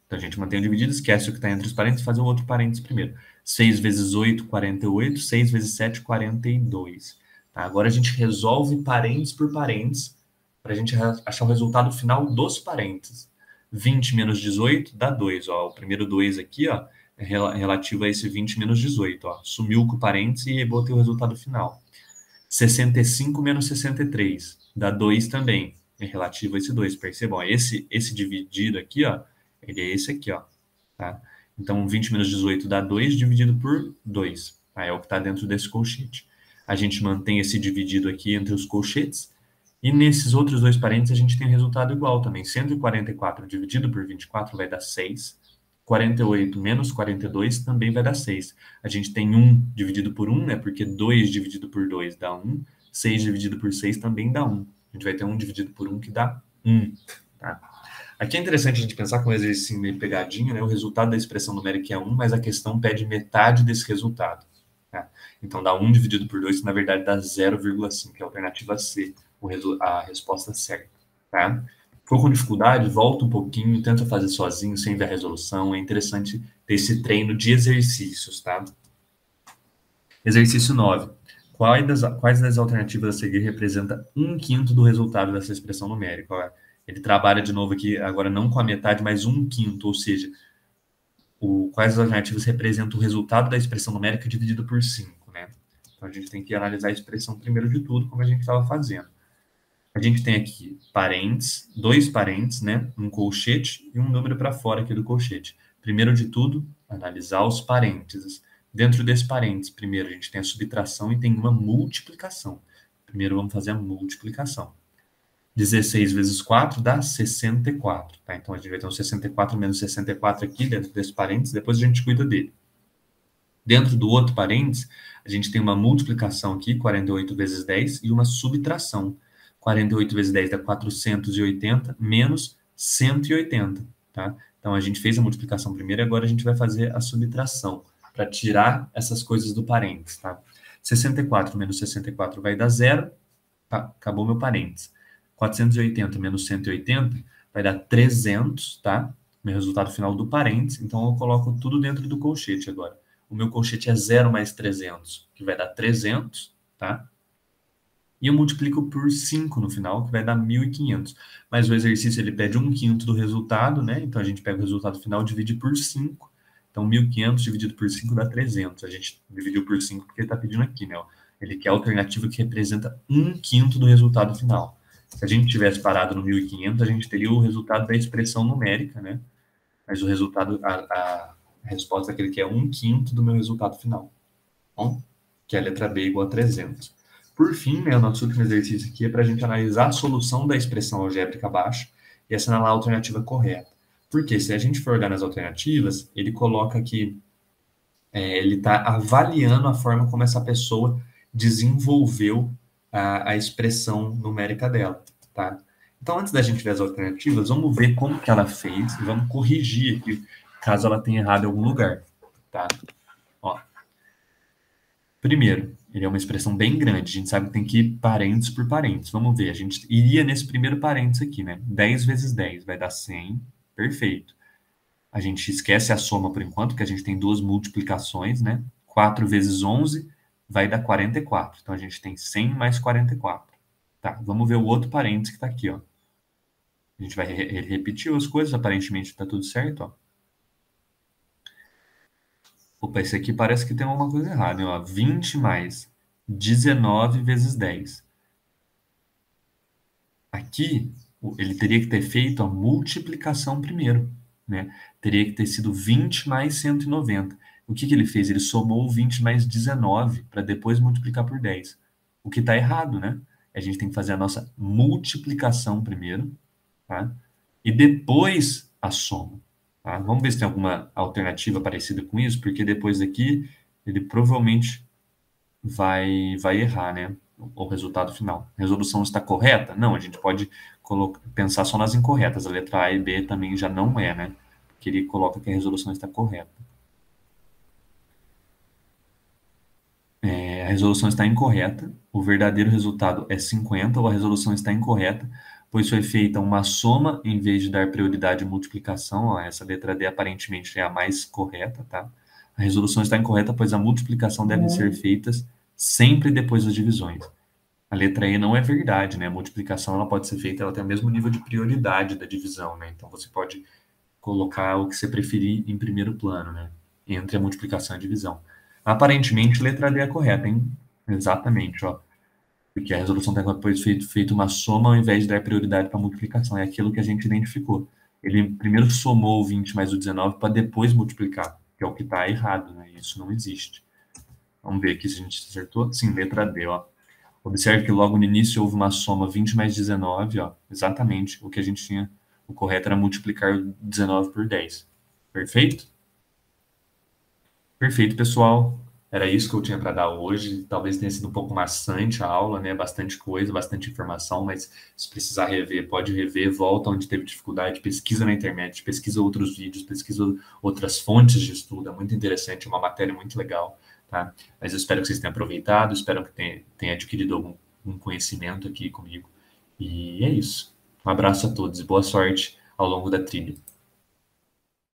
S1: Então a gente mantém o dividido, esquece o que está entre os parênteses, faz o outro parênteses primeiro. 6 vezes 8, 48. 6 vezes 7, 42. Tá? Agora a gente resolve parênteses por parênteses, para a gente achar o resultado final dos parênteses. 20 menos 18 dá 2. Ó. O primeiro 2 aqui, ó, é relativo a esse 20 menos 18. Ó. Sumiu com o parênteses e botei o resultado final. 65 menos 63 dá 2 também. É relativo a esse 2. Percebam, ó, esse dividido aqui, ó, ele é esse aqui, ó. Tá? Então, 20 menos 18 dá 2 dividido por 2. Tá? É o que está dentro desse colchete. A gente mantém esse dividido aqui entre os colchetes. E nesses outros dois parênteses, a gente tem resultado igual também. 144 dividido por 24 vai dar 6. 48 menos 42 também vai dar 6. A gente tem 1 dividido por 1, né? Porque 2 dividido por 2 dá 1. 6 dividido por 6 também dá 1. A gente vai ter 1 dividido por 1 que dá 1. Tá? Aqui é interessante a gente pensar com um exercício meio pegadinho, né? O resultado da expressão numérica é 1, mas a questão pede metade desse resultado. Tá? Então dá 1 dividido por 2, que na verdade dá 0,5, que é a alternativa C, a resposta certa. Tá? For com dificuldade, volta um pouquinho, tenta fazer sozinho, sem ver a resolução. É interessante ter esse treino de exercícios, tá? Exercício 9. Quais das alternativas a seguir representa 1/5 do resultado dessa expressão numérica? Ó, ele trabalha de novo aqui, agora não com a metade, mas 1/5, ou seja, quais as alternativas representam o resultado da expressão numérica dividido por 5, né? Então a gente tem que analisar a expressão primeiro de tudo, como a gente estava fazendo. A gente tem aqui parênteses, 2 parênteses, né? Um colchete e um número para fora aqui do colchete. Primeiro de tudo, analisar os parênteses. Dentro desse parênteses, primeiro a gente tem a subtração e tem uma multiplicação. Primeiro vamos fazer a multiplicação. 16 vezes 4 dá 64. Tá? Então a gente vai ter um 64 menos 64 aqui dentro desse parênteses, depois a gente cuida dele. Dentro do outro parênteses, a gente tem uma multiplicação aqui, 48 vezes 10, e uma subtração. 48 vezes 10 dá 480 menos 180, tá? Então, a gente fez a multiplicação primeiro e agora a gente vai fazer a subtração para tirar essas coisas do parênteses, tá? 64 menos 64 vai dar 0, tá? Acabou meu parênteses. 480 menos 180 vai dar 300, tá? Meu resultado final do parênteses, então eu coloco tudo dentro do colchete agora. O meu colchete é 0 mais 300, que vai dar 300, tá? E eu multiplico por 5 no final, que vai dar 1.500. Mas o exercício ele pede 1/5 do resultado, né? Então a gente pega o resultado final e divide por 5. Então 1.500 dividido por 5 dá 300. A gente dividiu por 5 porque ele está pedindo aqui, né? Ele quer a alternativa que representa 1/5 do resultado final. Se a gente tivesse parado no 1.500, a gente teria o resultado da expressão numérica, né? Mas o resultado, a resposta que ele quer é 1/5 do meu resultado final. Bom, que é a letra B igual a 300. Por fim, né, o nosso último exercício aqui é para a gente analisar a solução da expressão algébrica abaixo e assinalar a alternativa correta. Porque se a gente for olhar nas alternativas, ele coloca que ele está avaliando a forma como essa pessoa desenvolveu a expressão numérica dela, tá? Então, antes da gente ver as alternativas, vamos ver como que ela fez e vamos corrigir aqui, caso ela tenha errado em algum lugar, tá? Ó. Primeiro, ele é uma expressão bem grande, a gente sabe que tem que ir parênteses por parênteses. Vamos ver, a gente iria nesse primeiro parênteses aqui, né? 10 vezes 10 vai dar 100, perfeito. A gente esquece a soma por enquanto, porque a gente tem duas multiplicações, né? 4 vezes 11 vai dar 44. Então, a gente tem 100 mais 44. Tá, vamos ver o outro parênteses que está aqui, ó. A gente vai repetir as coisas, aparentemente está tudo certo, ó. Opa, esse aqui parece que tem alguma coisa errada, ó. 20 mais 19 vezes 10. Aqui, ele teria que ter feito a multiplicação primeiro, né? Teria que ter sido 20 mais 190. O que ele fez? Ele somou 20 mais 19 para depois multiplicar por 10. O que está errado, né? A gente tem que fazer a nossa multiplicação primeiro, tá? E depois a soma, tá? Vamos ver se tem alguma alternativa parecida com isso, porque depois daqui ele provavelmente vai errar, né? O resultado final. A resolução está correta? Não, a gente pode pensar só nas incorretas. A letra A e B também já não é, né? Porque ele coloca que a resolução está correta. A resolução está incorreta, o verdadeiro resultado é 50, ou a resolução está incorreta, pois foi feita uma soma em vez de dar prioridade à multiplicação. Ó, essa letra D aparentemente é a mais correta, tá? A resolução está incorreta, pois a multiplicação deve ser feita sempre depois das divisões. A letra E não é verdade, né? A multiplicação ela pode ser feita, ela tem o mesmo nível de prioridade da divisão, né? Então você pode colocar o que você preferir em primeiro plano, né? Entre a multiplicação e a divisão. Aparentemente, letra D é correta, hein? Exatamente, ó. Porque a resolução tem depois feito uma soma ao invés de dar prioridade para a multiplicação. É aquilo que a gente identificou. Ele primeiro somou o 20 mais o 19 para depois multiplicar, que é o que está errado, né? Isso não existe. Vamos ver aqui se a gente acertou. Sim, letra D, ó. Observe que logo no início houve uma soma 20 mais 19, ó. Exatamente o que a gente tinha. O correto era multiplicar 19 por 10. Perfeito? Perfeito, pessoal. Era isso que eu tinha para dar hoje. Talvez tenha sido um pouco maçante a aula, né? Bastante coisa, bastante informação, mas se precisar rever, pode rever, volta onde teve dificuldade, pesquisa na internet, pesquisa outros vídeos, pesquisa outras fontes de estudo. É muito interessante, é uma matéria muito legal, tá? Mas eu espero que vocês tenham aproveitado, espero que tenha adquirido algum conhecimento aqui comigo. E é isso. Um abraço a todos e boa sorte ao longo da trilha.